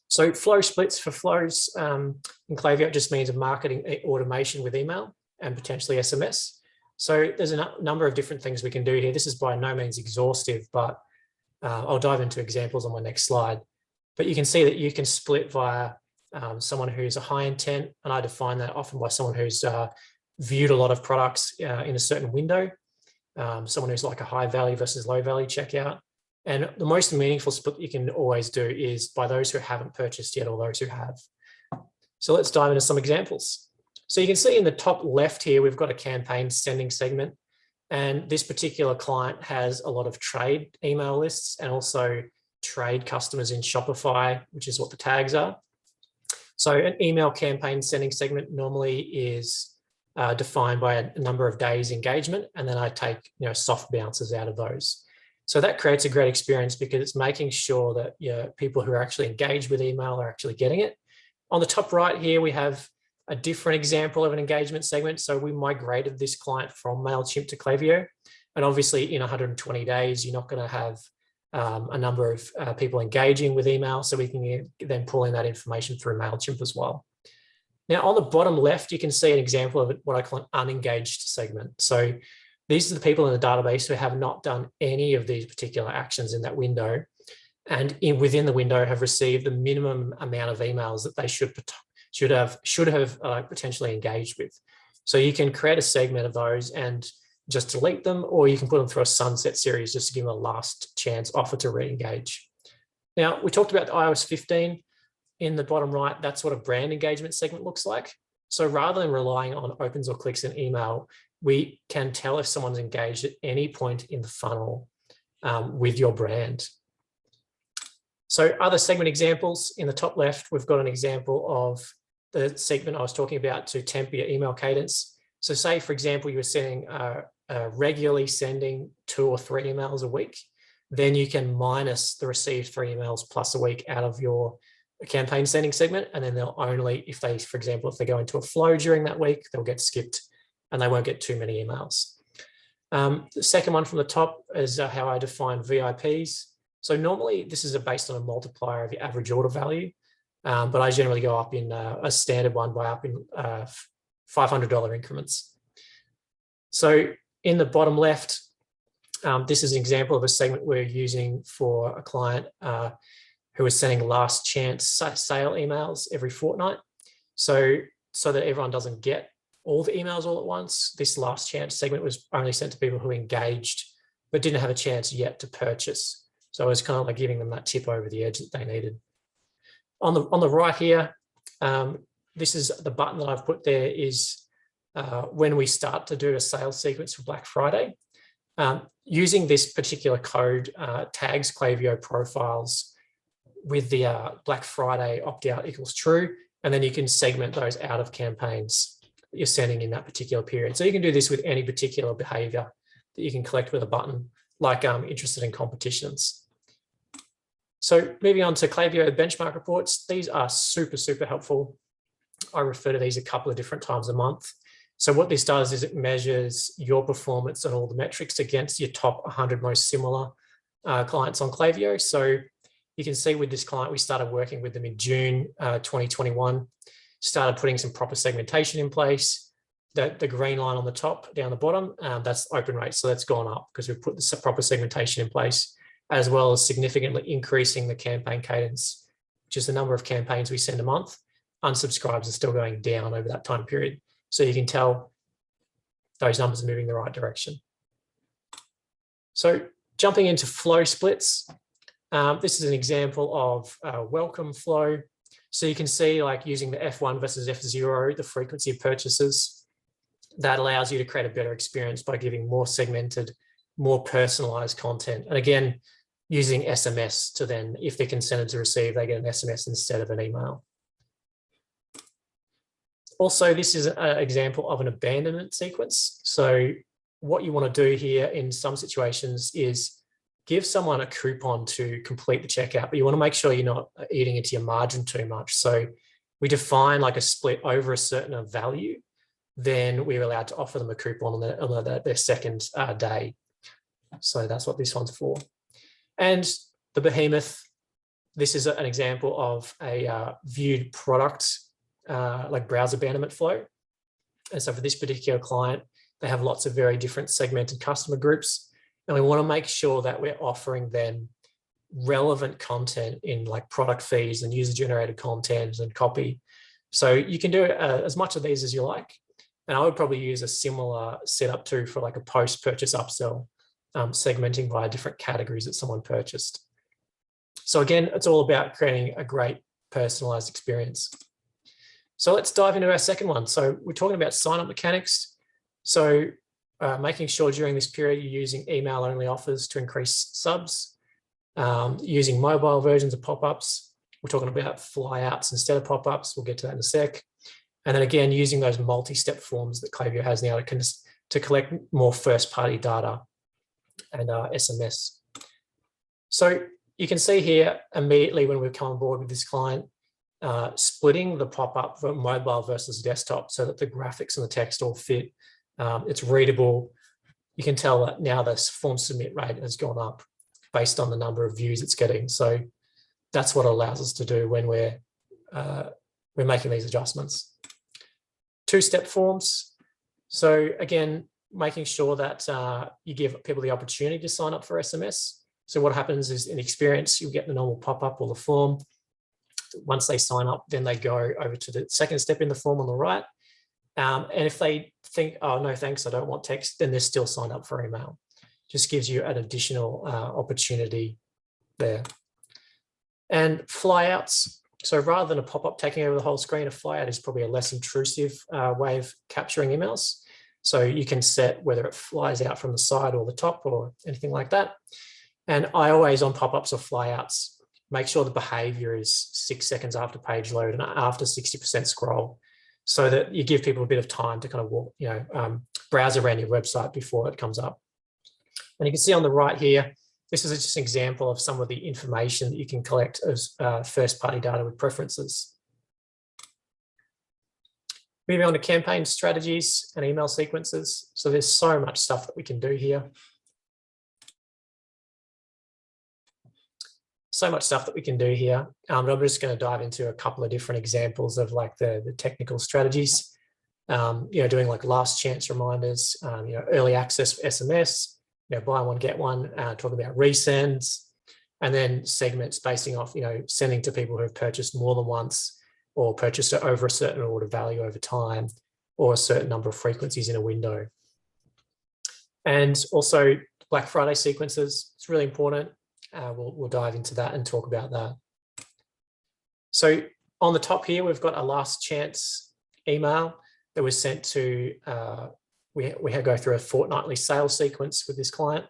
So flow splits for flows in Clayvio, it just means a marketing automation with email and potentially SMS. So there's a number of different things we can do here. This is by no means exhaustive, but I'll dive into examples on my next slide. But you can see that you can split via someone who's a high intent, and I define that often by someone who's viewed a lot of products in a certain window, someone who's like a high value versus low value checkout. And the most meaningful split you can always do is by those who haven't purchased yet or those who have. So let's dive into some examples. So you can see in the top left here, we've got a campaign sending segment. And this particular client has a lot of trade email lists and also trade customers in Shopify, which is what the tags are. So an email campaign sending segment normally is defined by a number of days engagement, and then I take soft bounces out of those. So that creates a great experience because it's making sure that people who are actually engaged with email are actually getting it. On the top right here, we have a different example of an engagement segment. So we migrated this client from MailChimp to Clayvio. And obviously in 120 days, you're not going to have a number of people engaging with email. So we can then pull in that information through MailChimp as well. Now, on the bottom left, you can see an example of what I call an unengaged segment. So these are the people in the database who have not done any of these particular actions in that window, and within the window have received the minimum amount of emails that they should have potentially engaged with. So you can create a segment of those and just delete them, or you can put them through a sunset series just to give them a last chance offer to re-engage. Now, we talked about the iOS 15 in the bottom right. That's what a brand engagement segment looks like. So rather than relying on opens or clicks in email, we can tell if someone's engaged at any point in the funnel with your brand. So other segment examples in the top left, we've got an example of the segment I was talking about to temper your email cadence. So say, for example, you were regularly sending 2 or 3 emails a week, then you can minus the received 3 emails plus a week out of your campaign sending segment. And then they'll only, if they, for example, if they go into a flow during that week, they'll get skipped and they won't get too many emails. The second one from the top is how I define VIPs. So normally this is based on a multiplier of your average order value, but I generally go up in a standard one by up in $500 increments. So in the bottom left, this is an example of a segment we're using for a client who is sending last chance sale emails every fortnight. So that everyone doesn't get all the emails all at once, this last chance segment was only sent to people who engaged but didn't have a chance yet to purchase. So it was kind of like giving them that tip over the edge that they needed. On the right here, this is the button that I've put there is when we start to do a sales sequence for Black Friday. Using this particular code tags Clayvio profiles with the Black Friday opt-out equals true, and then you can segment those out of campaigns that you're sending in that particular period. So you can do this with any particular behavior that you can collect with a button, like interested in competitions. So moving on to Clayvio benchmark reports, these are super, super helpful. I refer to these a couple of different times a month. So what this does is it measures your performance and all the metrics against your top 100 most similar clients on Clayvio. So you can see with this client, we started working with them in June 2021, started putting some proper segmentation in place. The green line on the top, down the bottom, that's open rate. So that's gone up because we've put the proper segmentation in place, as well as significantly increasing the campaign cadence, which is the number of campaigns we send a month. Unsubscribes are still going down over that time period. So you can tell those numbers are moving in the right direction. So jumping into flow splits, this is an example of a welcome flow. So you can see, like, using the F1 versus F0, the frequency of purchases, that allows you to create a better experience by giving more segmented, more personalized content. And again, using SMS to then, if they're consented to receive, they get an SMS instead of an email. Also, this is an example of an abandonment sequence. So what you want to do here in some situations is give someone a coupon to complete the checkout, but you want to make sure you're not eating into your margin too much. So we define like a split over a certain value, then we're allowed to offer them a coupon on their second day. So that's what this one's for. And the behemoth, this is an example of a viewed product, like browser abandonment flow. And so for this particular client, they have lots of very different segmented customer groups. And we want to make sure that we're offering them relevant content in like product feeds and user-generated content and copy. So you can do as much of these as you like. And I would probably use a similar setup too for like a post-purchase upsell, segmenting by different categories that someone purchased. So again, it's all about creating a great personalized experience. So let's dive into our second one. So we're talking about sign-up mechanics. So making sure during this period you're using email-only offers to increase subs, using mobile versions of pop-ups. We're talking about flyouts instead of pop-ups. We'll get to that in a sec. And then again, using those multi-step forms that Clayvio has now to collect more first-party data and SMS. So you can see here immediately when we come on board with this client, splitting the pop-up for mobile versus desktop so that the graphics and the text all fit. It's readable. You can tell that now this form submit rate has gone up based on the number of views it's getting. So that's what it allows us to do when we're making these adjustments. Two-step forms. So again, making sure that you give people the opportunity to sign up for SMS. So what happens is in experience, you'll get the normal pop-up or the form. Once they sign up, then they go over to the second step in the form on the right. And if they think, oh, no, thanks, I don't want text, then they're still signed up for email. Just gives you an additional opportunity there. And flyouts. So rather than a pop-up taking over the whole screen, a flyout is probably a less intrusive way of capturing emails. So you can set whether it flies out from the side or the top or anything like that. And I always, on pop-ups or flyouts, make sure the behavior is 6 seconds after page load and after 60% scroll, so that you give people a bit of time to kind of walk, browse around your website before it comes up. And you can see on the right here, this is just an example of some of the information that you can collect as first-party data with preferences. Moving on to campaign strategies and email sequences. So there's so much stuff that we can do here. So much stuff that we can do here. But I'm just going to dive into a couple of different examples of like the technical strategies. Doing like last chance reminders, early access for SMS, buy one, get one, talk about resends, and then segments basing off, sending to people who have purchased more than once or purchased it over a certain order value over time or a certain number of frequencies in a window. And also Black Friday sequences, it's really important. We'll dive into that and talk about that. So on the top here, we've got a last chance email that was sent to, we had go through a fortnightly sales sequence with this client.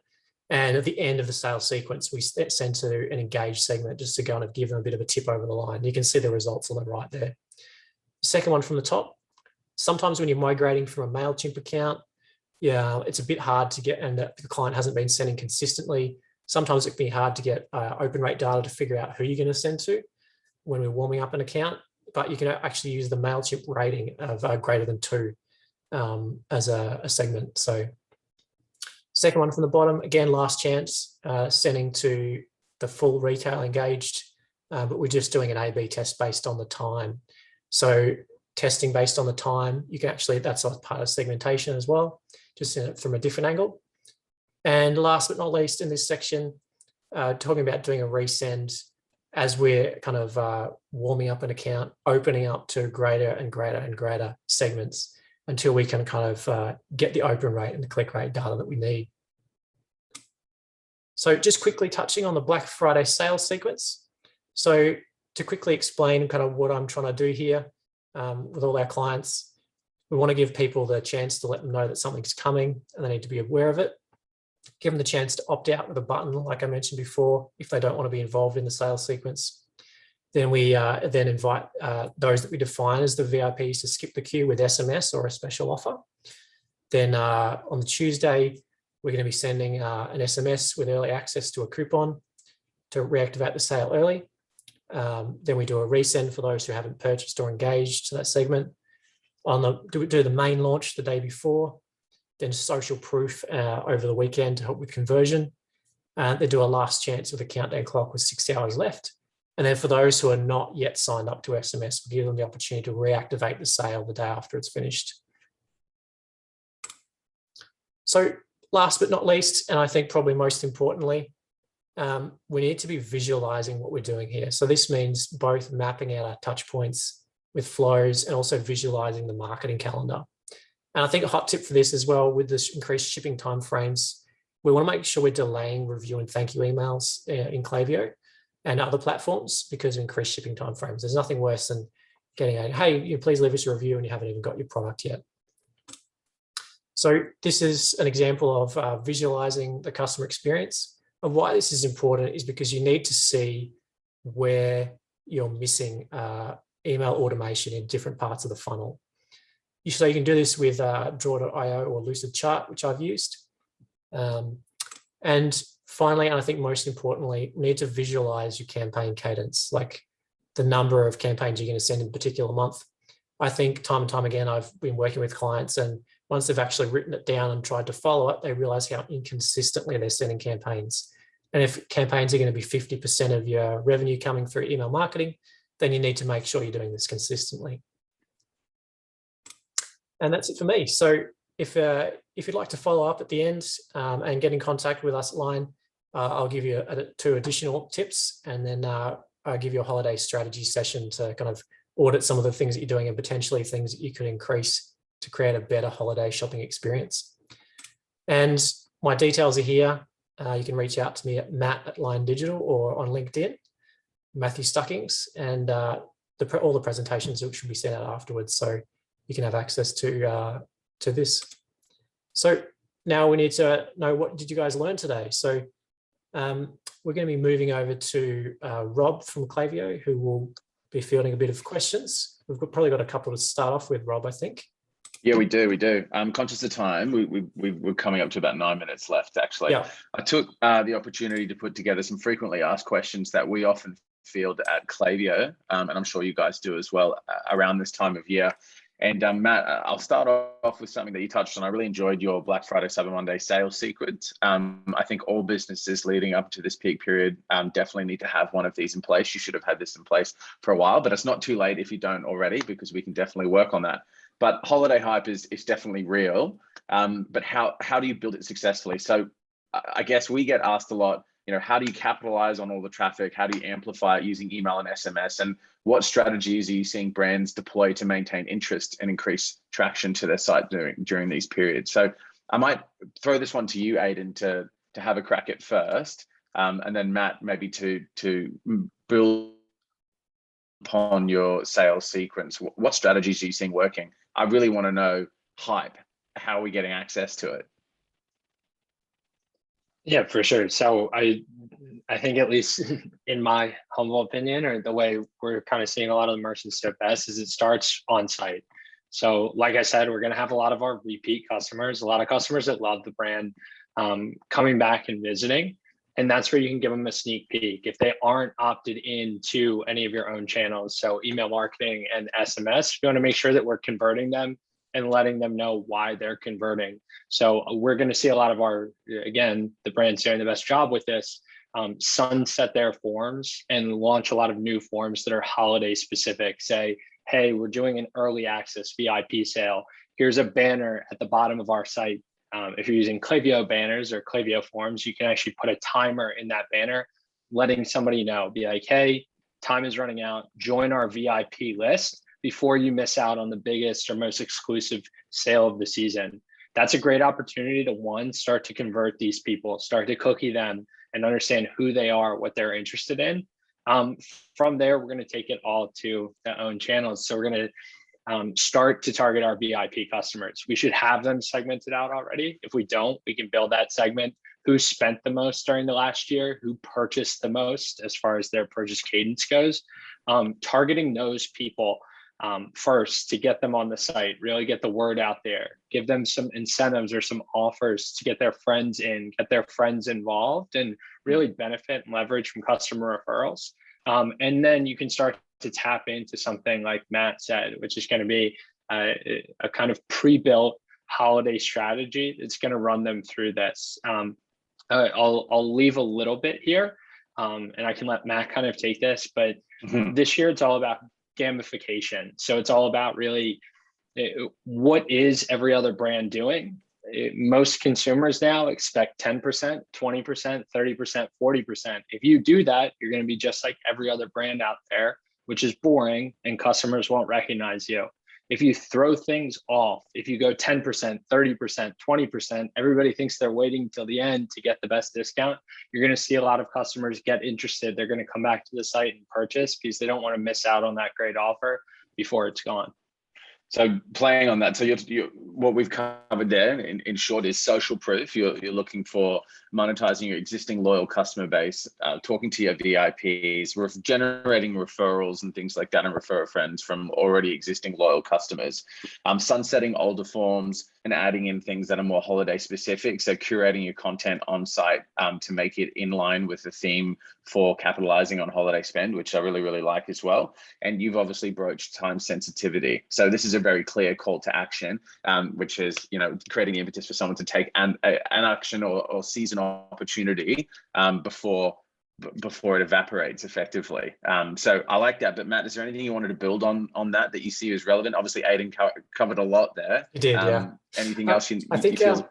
And at the end of the sales sequence, we sent to an engaged segment just to kind of give them a bit of a tip over the line. You can see the results on the right there. Second one from the top, sometimes when you're migrating from a MailChimp account, it's a bit hard to get, and the client hasn't been sending consistently. Sometimes it can be hard to get open rate data to figure out who you're going to send to when we're warming up an account, but you can actually use the MailChimp rating of greater than 2 as a segment. So second one from the bottom, again, last chance, sending to the full retail engaged, but we're just doing an A/B test based on the time. So testing based on the time, you can actually, that's part of segmentation as well, just from a different angle. And last but not least in this section, talking about doing a resend as we're kind of warming up an account, opening up to greater and greater and greater segments until we can kind of get the open rate and the click rate data that we need. So just quickly touching on the Black Friday sales sequence. So to quickly explain kind of what I'm trying to do here with all our clients, we want to give people the chance to let them know that something's coming and they need to be aware of it. Give them the chance to opt out with a button, like I mentioned before, if they don't want to be involved in the sales sequence. Then we then invite those that we define as the VIPs to skip the queue with SMS or a special offer. Then on the Tuesday, we're going to be sending an SMS with early access to a coupon to reactivate the sale early. Then we do a resend for those who haven't purchased or engaged to that segment. Do the main launch the day before. Then social proof over the weekend to help with conversion. They do a last chance with a countdown clock with 6 hours left. And then for those who are not yet signed up to SMS, we give them the opportunity to reactivate the sale the day after it's finished. So last but not least, and I think probably most importantly, we need to be visualizing what we're doing here. So this means both mapping out our touch points with flows and also visualizing the marketing calendar. And I think a hot tip for this as well, with this increased shipping timeframes, we want to make sure we're delaying review and thank you emails in Clayvio and other platforms because of increased shipping timeframes. There's nothing worse than getting a, hey, please leave us a review and you haven't even got your product yet. So this is an example of visualizing the customer experience. And why this is important is because you need to see where you're missing email automation in different parts of the funnel. So you can do this with Draw.io or Lucidchart, which I've used. And finally, and I think most importantly, you need to visualize your campaign cadence, like the number of campaigns you're going to send in a particular month. I think time and time again, I've been working with clients, and once they've actually written it down and tried to follow it, they realize how inconsistently they're sending campaigns. And if campaigns are going to be 50% of your revenue coming through email marketing, then you need to make sure you're doing this consistently. And that's it for me. So if you'd like to follow up at the end and get in contact with us at Line, I'll give you 2 additional tips, and then I'll give you a holiday strategy session to kind of audit some of the things that you're doing and potentially things that you could increase to create a better holiday shopping experience. And my details are here. You can reach out to me at Matt@Line Digital or on LinkedIn, Matthew Stuckings, and all the presentations should be sent out afterwards, so you can have access to this. So now we need to know, what did you guys learn today? So we're going to be moving over to Rob from Clayvio, who will be fielding a bit of questions. We've probably got a couple to start off with, Rob, I think. Yeah, we do. I'm conscious of time. We're coming up to about 9 minutes left, actually. Yeah. I took the opportunity to put together some frequently asked questions that we often field at Clayvio, and I'm sure you guys do as well around this time of year. And Matt, I'll start off with something that you touched on. I really enjoyed your Black Friday, Cyber Monday sales sequence. I think all businesses leading up to this peak period definitely need to have one of these in place. You should have had this in place for a while, but it's not too late if you don't already, because we can definitely work on that. But holiday hype is definitely real. But how do you build it successfully? So I guess we get asked a lot, how do you capitalize on all the traffic? How do you amplify it using email and SMS? And what strategies are you seeing brands deploy to maintain interest and increase traction to their site during these periods? So I might throw this one to you, Aidan, to have a crack at first, and then Matt, maybe to build upon your sales sequence. What strategies are you seeing working? I really want to know hype. How are we getting access to it? Yeah, for sure. So I think, at least in my humble opinion, or the way we're kind of seeing a lot of the merchants do it best, is it starts on site. So like I said, we're going to have a lot of our repeat customers, a lot of customers that love the brand coming back and visiting. And that's where you can give them a sneak peek if they aren't opted into any of your own channels. So email marketing and SMS, you want to make sure that we're converting them and letting them know why they're converting. So we're going to see a lot of our, again, the brand's doing the best job with this, sunset their forms and launch a lot of new forms that are holiday specific. Say, hey, we're doing an early access VIP sale. Here's a banner at the bottom of our site. If you're using Clayvio banners or Clayvio forms, you can actually put a timer in that banner, letting somebody know, be like, hey, time is running out, join our VIP list before you miss out on the biggest or most exclusive sale of the season. That's a great opportunity to, one, start to convert these people, start to cookie them and understand who they are, what they're interested in. From there, we're going to take it all to their own channels. So we're going to start to target our VIP customers. We should have them segmented out already. If we don't, we can build that segment. Who spent the most during the last year? Who purchased the most as far as their purchase cadence goes? Targeting those people first to get them on the site, really get the word out there, give them some incentives or some offers to get their friends in, get their friends involved, and really benefit and leverage from customer referrals. And then you can start to tap into something like Matt said, which is going to be a kind of pre-built holiday strategy that's going to run them through this. I'll leave a little bit here, and I can let Matt kind of take this, but this year it's all about gamification. So it's all about really what is every other brand doing? Most consumers now expect 10%, 20%, 30%, 40%. If you do that, you're going to be just like every other brand out there, which is boring and customers won't recognize you. If you throw things off, if you go 10%, 30%, 20%, everybody thinks they're waiting till the end to get the best discount. You're going to see a lot of customers get interested. They're going to come back to the site and purchase because they don't want to miss out on that great offer before it's gone. So playing on that, so what we've covered there in short is social proof. You're looking for monetizing your existing loyal customer base, talking to your VIPs, generating referrals and things like that, and refer friends from already existing loyal customers. Sunsetting older forms and adding in things that are more holiday specific. So curating your content on site to make it in line with the theme for capitalizing on holiday spend, which I really, really like as well. And you've obviously broached time sensitivity. So this is a very clear call to action, which is, creating impetus for someone to take an action or seize an opportunity before before it evaporates effectively. So I like that. But Matt, is there anything you wanted to build on that you see as relevant? Obviously, Aidan covered a lot there. You did, yeah. Anything else I think you feel?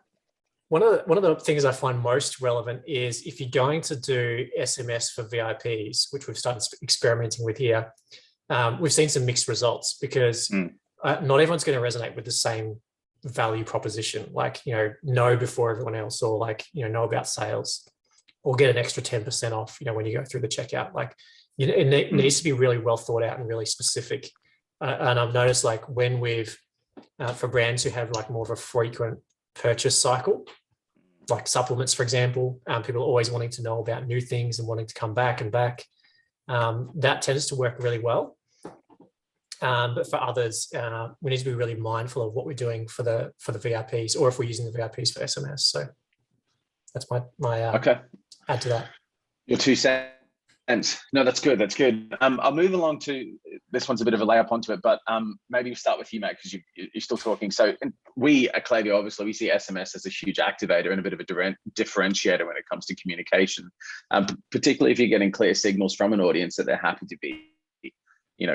one of the things I find most relevant is if you're going to do SMS for VIPs, which we've started experimenting with here, we've seen some mixed results because not everyone's going to resonate with the same value proposition, like, know before everyone else, or like, know about sales, or get an extra 10% off, when you go through the checkout. Like, it needs to be really well thought out and really specific. And I've noticed, like, when we've, for brands who have like more of a frequent purchase cycle, like supplements, for example, people are always wanting to know about new things and wanting to come back and back. That tends to work really well. But for others, we need to be really mindful of what we're doing for the VIPs, or if we're using the VIPs for SMS. So that's my okay. Add to that. Your 2 cents. No, that's good. That's good. I'll move along to this one's a bit of a layup onto it, but maybe we'll start with you, Matt, because you're still talking. So we at Clayvio, obviously, we see SMS as a huge activator and a bit of a differentiator when it comes to communication, particularly if you're getting clear signals from an audience that they're happy to be,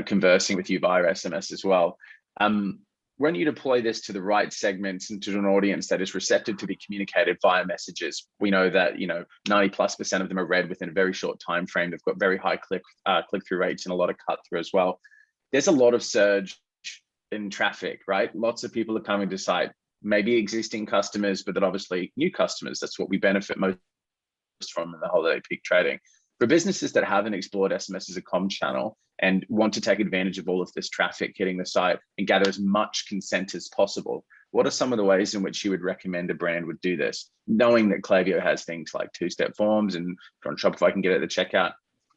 conversing with you via SMS as well. When you deploy this to the right segments and to an audience that is receptive to be communicated via messages, we know that 90+% of them are read within a very short time frame. They've got very high click-through rates and a lot of cut-through as well. There's a lot of surge in traffic, right? Lots of people are coming to site, maybe existing customers, but then obviously new customers. That's what we benefit most from in the holiday peak trading. For businesses that haven't explored SMS as a comm channel and want to take advantage of all of this traffic hitting the site and gather as much consent as possible, what are some of the ways in which you would recommend a brand would do this? Knowing that Clayvio has things like 2-step forms and on Shopify can get it at the checkout,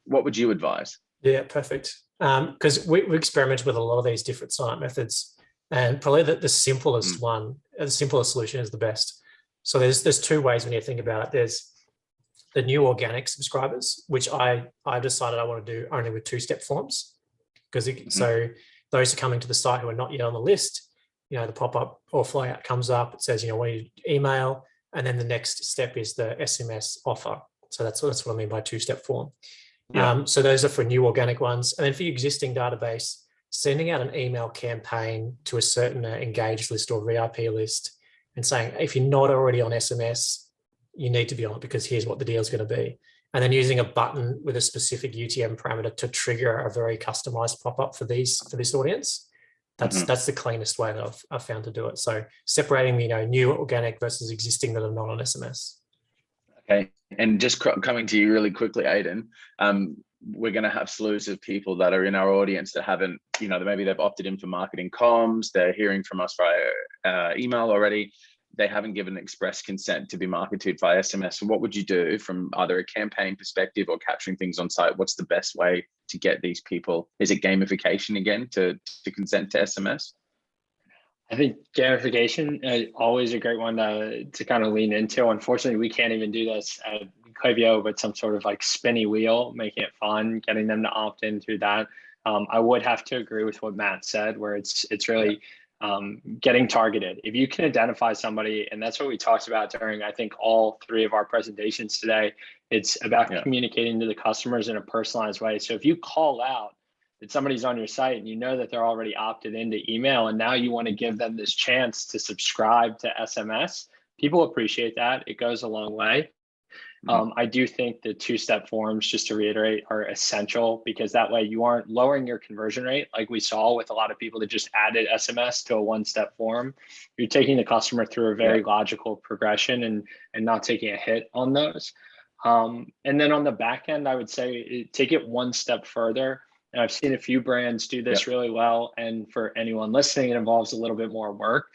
what would you advise? Yeah, perfect. Because we experimented with a lot of these different sign-up methods, and probably the simplest one, the simplest solution is the best. So there's 2 ways when you think about it. There's the new organic subscribers, which I decided I want to do only with 2-step forms, because so those who are coming to the site who are not yet on the list, the pop-up or flyout comes up. It says, we need email, and then the next step is the SMS offer. So that's what I mean by 2-step form. Yeah. So those are for new organic ones, and then for your existing database, sending out an email campaign to a certain engaged list or VIP list, and saying, if you're not already on SMS, you need to be on it because here's what the deal is going to be. And then using a button with a specific UTM parameter to trigger a very customized pop-up for this audience. That's the cleanest way that I've found to do it. So separating, new organic versus existing that are not on SMS. Okay. And just coming to you really quickly, Aidan, we're going to have slews of people that are in our audience that haven't, maybe they've opted in for marketing comms, they're hearing from us via email already. They haven't given express consent to be marketed via SMS. So what would you do from either a campaign perspective or capturing things on site? What's the best way to get these people? Is it gamification again to consent to SMS? I think gamification is always a great one to kind of lean into. Unfortunately, we can't even do this at Clayvio, but some sort of like spinny wheel, making it fun, getting them to opt in through that. I would have to agree with what Matt said, where it's really getting targeted. If you can identify somebody, and that's what we talked about during, I think, all 3 of our presentations today, it's about communicating to the customers in a personalized way. So if you call out that somebody's on your site and you know that they're already opted into email, and now you want to give them this chance to subscribe to SMS, people appreciate that. It goes a long way. I do think the 2-step forms, just to reiterate, are essential, because that way you aren't lowering your conversion rate like we saw with a lot of people that just added SMS to a 1-step form. You're taking the customer through a very logical progression and not taking a hit on those. And then on the back end, I would say take it 1 step further. And I've seen a few brands do this really well. And for anyone listening, it involves a little bit more work.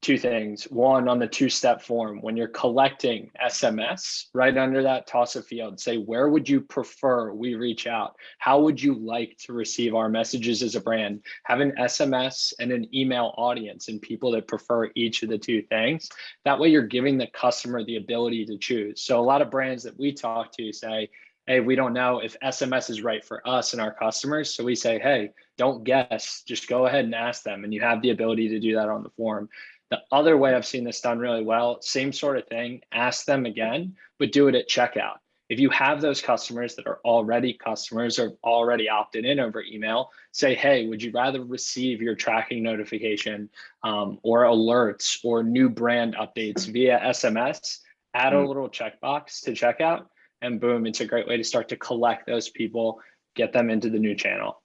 2 things. 1, on the 2-step form, when you're collecting SMS, right under that, toss a field. Say, where would you prefer we reach out? How would you like to receive our messages as a brand? Have an SMS and an email audience and people that prefer each of the 2 things. That way you're giving the customer the ability to choose. So a lot of brands that we talk to say, hey, we don't know if SMS is right for us and our customers. So we say, hey, don't guess, just go ahead and ask them. And you have the ability to do that on the form. The other way I've seen this done really well, same sort of thing, ask them again, but do it at checkout. if you have those customers that are already customers or already opted in over email, say, hey, would you rather receive your tracking notification or alerts or new brand updates via SMS? Add a little checkbox to checkout, and boom, it's a great way to start to collect those people, get them into the new channel.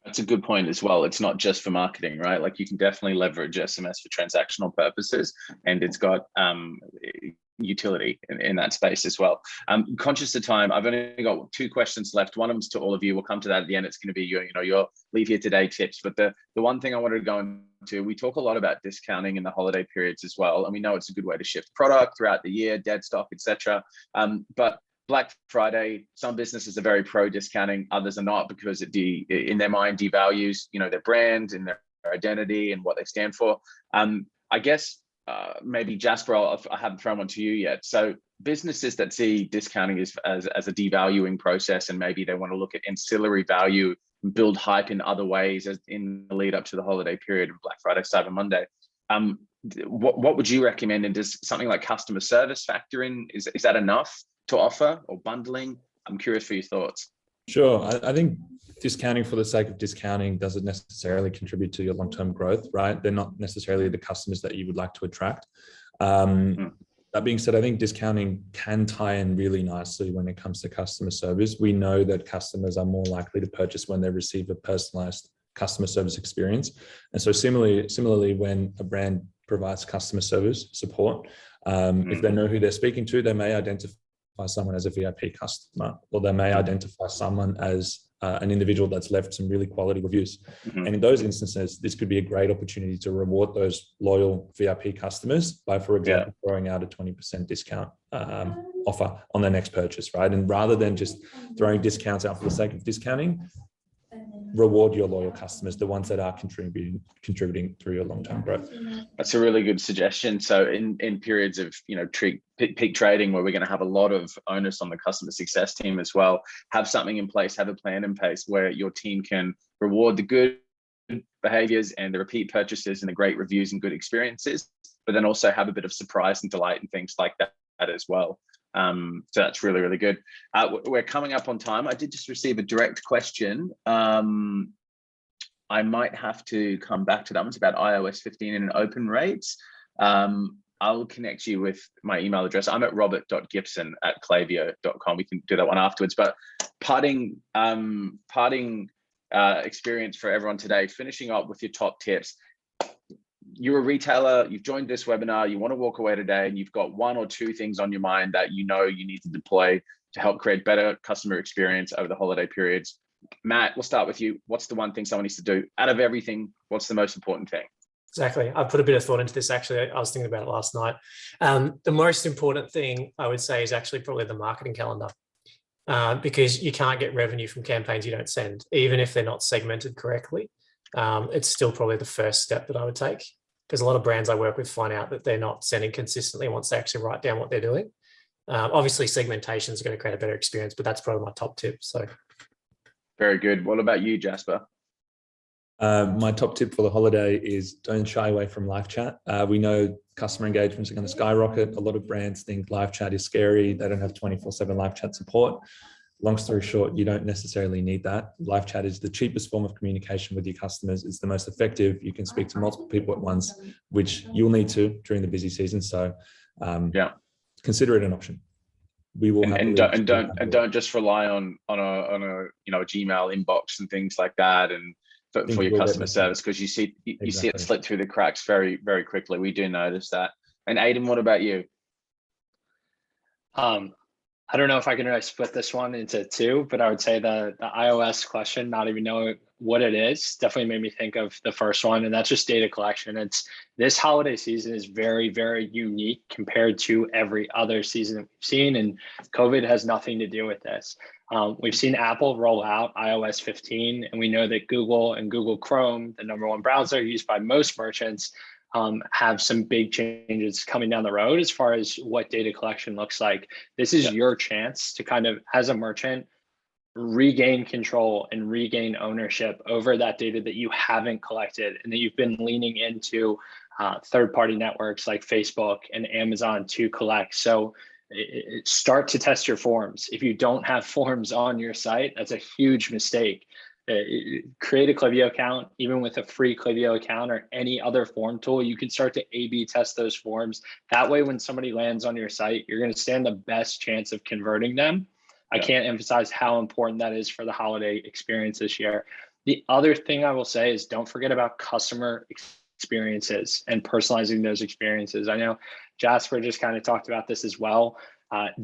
That's a good point as well. It's not just for marketing, right? Like you can definitely leverage SMS for transactional purposes, and it's got utility in that space as well. Conscious of time, I've only got 2 questions left. One of them's to all of you. We'll come to that at the end. It's going to be your leave here today tips. But the one thing I wanted to go into, we talk a lot about discounting in the holiday periods as well, and we know it's a good way to shift product throughout the year, dead stock, etc. But Black Friday, some businesses are very pro discounting, others are not, because it in their mind devalues, their brand and their identity and what they stand for. I guess maybe Jasper, I haven't thrown one to you yet. So businesses that see discounting as a devaluing process, and maybe they want to look at ancillary value, build hype in other ways as in the lead up to the holiday period of Black Friday, Cyber Monday. What would you recommend? And does something like customer service factor in? Is that enough to offer, or bundling? I'm curious for your thoughts. Sure. I think discounting for the sake of discounting doesn't necessarily contribute to your long-term growth, right? They're not necessarily the customers that you would like to attract. That being said, I think discounting can tie in really nicely when it comes to customer service. We know that customers are more likely to purchase when they receive a personalized customer service experience. And so similarly, when a brand provides customer service support, if they know who they're speaking to, they may identify someone as a VIP customer, or they may identify someone as an individual that's left some really quality reviews. And in those instances, this could be a great opportunity to reward those loyal VIP customers by, for example, throwing out a 20% discount offer on their next purchase, right? And rather than just throwing discounts out for the sake of discounting, reward your loyal customers, the ones that are contributing through your long-term growth. That's a really good suggestion. So in periods of peak trading, where we're going to have a lot of onus on the customer success team as well, have something in place, have a plan in place where your team can reward the good behaviors and the repeat purchases and the great reviews and good experiences, but then also have a bit of surprise and delight and things like that as well. So that's really, really good. We're coming up on time. I did just receive a direct question. I might have to come back to that one. It's about iOS 15 and open rates. I'll connect you with my email address. I'm at robert.gibson@clayvio.com. We can do that one afterwards. But parting experience for everyone today, finishing up with your top tips. You're a retailer, you've joined this webinar, you want to walk away today, and you've got 1 or 2 things on your mind that you need to deploy to help create better customer experience over the holiday periods. Matt, we'll start with you. What's the one thing someone needs to do? Out of everything, what's the most important thing? Exactly. I put a bit of thought into this, actually. I was thinking about it last night. The most important thing I would say is actually probably the marketing calendar, because you can't get revenue from campaigns you don't send, even if they're not segmented correctly. It's still probably the first step that I would take, because a lot of brands I work with find out that they're not sending consistently once they actually write down what they're doing. Obviously, segmentation is going to create a better experience, but that's probably my top tip. So, very good. What about you, Jasper? My top tip for the holiday is don't shy away from live chat. We know customer engagements are going to skyrocket. A lot of brands think live chat is scary. They don't have 24/7 live chat support. Long story short, you don't necessarily need that. Live chat is the cheapest form of communication with your customers. It's the most effective. You can speak to multiple people at once, which you'll need to during the busy season. So consider it an option. We will and don't just rely on a Gmail inbox and things like that, and for your customer service, because you see it slip through the cracks very, very quickly. We do notice that. And Aidan, what about you? I don't know if I can really split this one into 2, but I would say the iOS question, not even knowing what it is, definitely made me think of the first one, and that's just data collection. This holiday season is very, very unique compared to every other season that we've seen, and COVID has nothing to do with this. We've seen Apple roll out iOS 15, and we know that Google and Google Chrome, the #1 browser used by most merchants, have some big changes coming down the road as far as what data collection looks like. This is your chance to kind of, as a merchant, regain control and regain ownership over that data that you haven't collected and that you've been leaning into third-party networks like Facebook and Amazon to collect. So start to test your forms. If you don't have forms on your site, that's a huge mistake. Create a Clayvio account. Even with a free Clayvio account or any other form tool, you can start to A/B test those forms. That way, when somebody lands on your site, you're going to stand the best chance of converting them. I can't emphasize how important that is for the holiday experience this year. The other thing I will say is don't forget about customer experiences and personalizing those experiences. I know Jasper just kind of talked about this as well.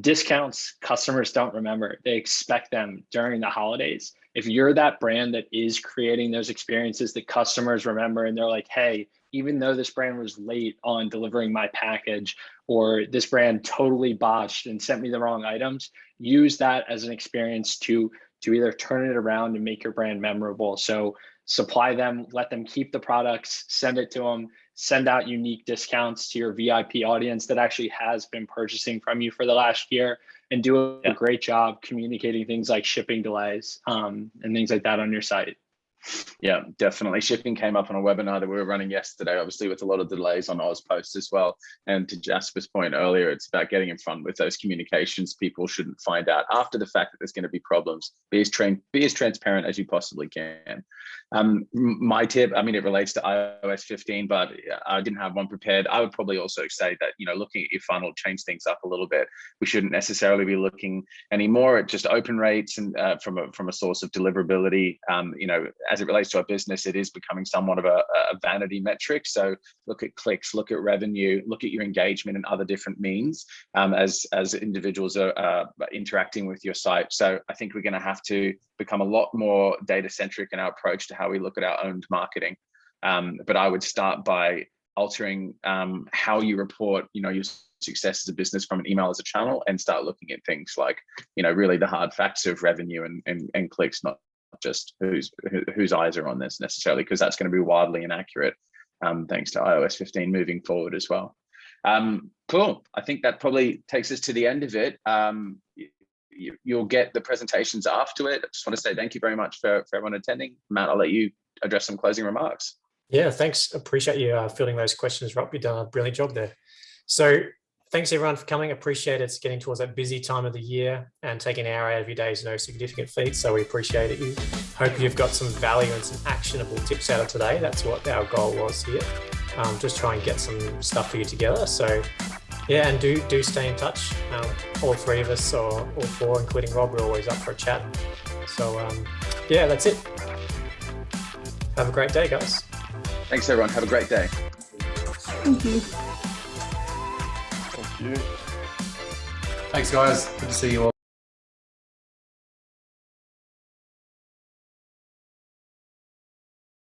Discounts, customers don't remember. They expect them during the holidays. If you're that brand that is creating those experiences that customers remember, and they're like, hey, even though this brand was late on delivering my package, or this brand totally botched and sent me the wrong items, use that as an experience to either turn it around and make your brand memorable. So supply them, let them keep the products, send it to them, send out unique discounts to your VIP audience that actually has been purchasing from you for the last year, and do a great job communicating things like shipping delays and things like that on your site. Yeah, definitely. Shipping came up on a webinar that we were running yesterday, obviously with a lot of delays on Ozpost as well. And to Jasper's point earlier, it's about getting in front with those communications. People shouldn't find out after the fact that there's going to be problems. Be as transparent as you possibly can. My tip, I mean, it relates to iOS 15, but I didn't have one prepared. I would probably also say that, looking at your funnel, change things up a little bit. We shouldn't necessarily be looking anymore at just open rates and from a source of deliverability. As it relates to our business, it is becoming somewhat of a vanity metric. So look at clicks, look at revenue, look at your engagement and other different means as individuals are interacting with your site. So I think we're going to have to become a lot more data centric in our approach to how we look at our owned marketing. But I would start by altering how you report, your success as a business from an email as a channel, and start looking at things like, really the hard facts of revenue and clicks, not just whose eyes are on this necessarily, because that's going to be wildly inaccurate thanks to iOS 15 moving forward as well. Cool. I think that probably takes us to the end of it. You'll get the presentations after it. I just want to say thank you very much for everyone attending. Matt, I'll let you address some closing remarks. Yeah, thanks. Appreciate you fielding those questions, Rob. You've done a brilliant job there. So thanks everyone for coming. Appreciate it's getting towards that busy time of the year, and taking an hour out of your day is no significant feat. So we appreciate it. You hope you've got some value and some actionable tips out of today. That's what our goal was here. Just try and get some stuff for you together. So yeah, and do stay in touch. All three of us, or all four, including Rob, we're always up for a chat. So yeah, that's it. Have a great day, guys. Thanks, everyone. Have a great day. Thank you. Thanks, guys. Good to see you all.